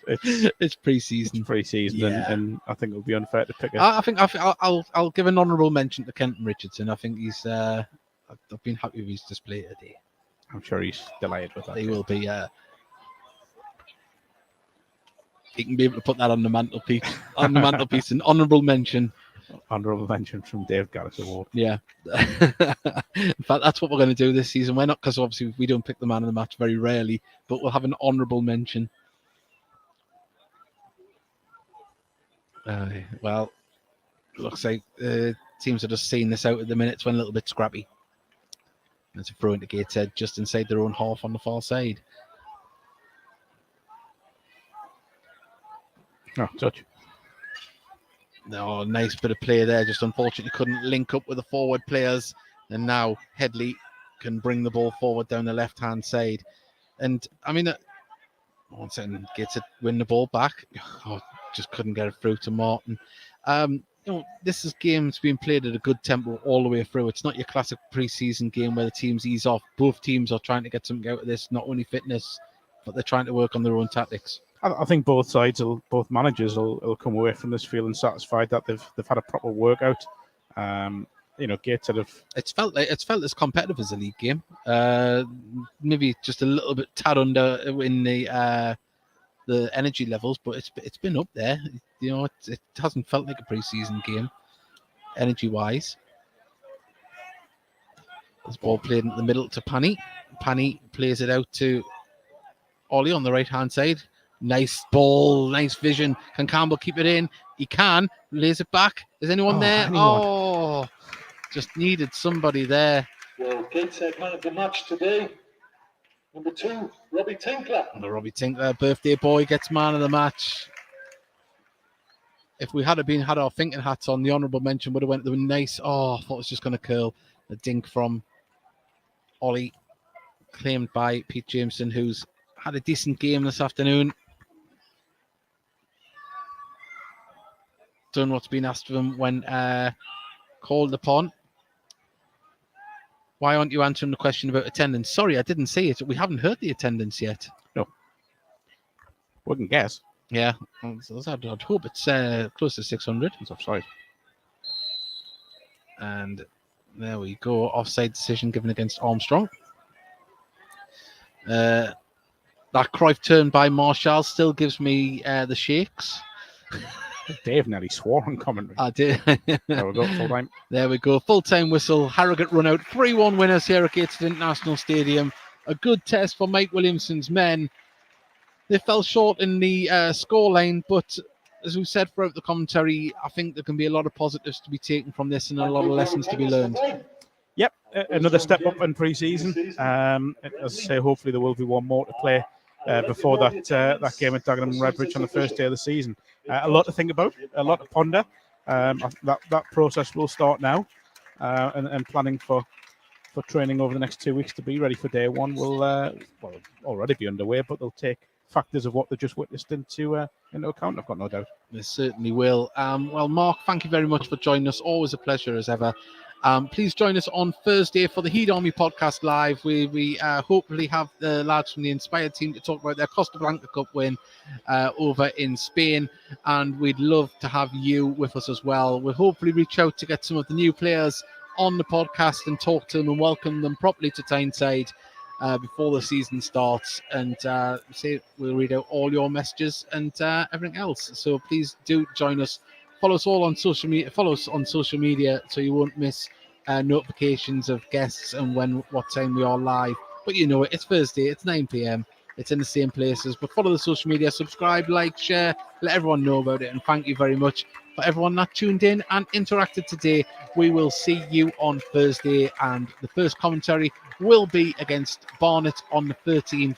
it's pre-season. It's pre-season, yeah. and I think it would be unfair to pick it. I think I'll give an honourable mention to Kenton Richardson. I think he's. I've been happy with his display today. I'm sure he's delighted with that. He will be. He can be able to put that on the mantelpiece. On the mantelpiece, an honourable mention. Honourable mention from Dave Garris Award. Yeah. In fact, that's what we're going to do this season. We're not, because obviously we don't pick the man of the match very rarely, but we'll have an honourable mention. Well, looks like teams are just seeing this out at the minute. It's went a little bit scrappy. There's a throw into Gateshead just inside their own half on the far side. Oh, touch. Oh, nice bit of play there. Just unfortunately couldn't link up with the forward players. And now Headley can bring the ball forward down the left-hand side. And, I mean, once again, gets it, win the ball back. Oh, just couldn't get it through to Martin. This is games being played at a good tempo all the way through. It's not your classic pre-season game where the teams ease off. Both teams are trying to get something out of this, not only fitness, but they're trying to work on their own tactics. I think both managers will come away from this feeling satisfied that they've had a proper workout. Gateshead have. It's felt as competitive as a league game. Maybe just a little bit tad under in the energy levels, but it's been up there. It hasn't felt like a pre-season game, energy-wise. This ball played in the middle to Pani. Pani plays it out to Ollie on the right-hand side. Nice ball, nice vision. Can Campbell keep it in? He can. Lays it back. Is anyone there? Anyone. Oh, just needed somebody there. Well, Gateshead man of the match today. Number 2, Robbie Tinkler. The Robbie Tinkler, birthday boy, gets man of the match. If we had our thinking hats on, the honourable mention would have went to the nice. Oh, I thought it was just going to curl. A dink from Ollie, claimed by Pete Jameson, who's had a decent game this afternoon. Done what's been asked of him when called upon. Why aren't you answering the question about attendance? Sorry, I didn't say it. We haven't heard the attendance yet. No. Wouldn't guess. Yeah, I'd hope it's close to 600. It's offside. And there we go. Offside decision given against Armstrong. That Cruyff turn by Marshall still gives me the shakes. Dave nearly swore on commentary. I did. There we go, full time. There we go. Full-time whistle. Harrogate run out. 3-1 winners here at Gateshead International Stadium. A good test for Mike Williamson's men. They fell short in the scoreline, but as we said throughout the commentary, I think there can be a lot of positives to be taken from this and a lot of lessons to be learned. Yep, another step up in pre-season. As I say, hopefully there will be one more to play before that game at Dagenham and Redbridge on the first day of the season. A lot to think about, a lot to ponder. That process will start now, and planning for training over the next 2 weeks to be ready for day one will already be underway, but they'll take factors of what they just witnessed into account, I've got no doubt. They certainly will. Well, Mark, thank you very much for joining us. Always a pleasure as ever. Please join us on Thursday for the Heat Army podcast live. We hopefully have the lads from the Inspired team to talk about their Costa Blanca Cup win over in Spain, and we'd love to have you with us as well. We'll hopefully reach out to get some of the new players on the podcast and talk to them and welcome them properly to Tyneside before the season starts, and we'll read out all your messages and everything else. So please do join us. Follow us all on social media. Follow us on social media so you won't miss notifications of guests and what time we are live. But you know it. It's Thursday. It's 9 p.m. It's in the same places. But follow the social media. Subscribe, like, share. Let everyone know about it. And thank you very much for everyone that tuned in and interacted today. We will see you on Thursday, and the first commentary will be against Barnet on the 13th.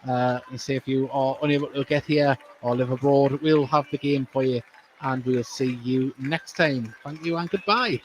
And say if you are unable to get here or live abroad, we'll have the game for you. And we'll see you next time. Thank you and goodbye.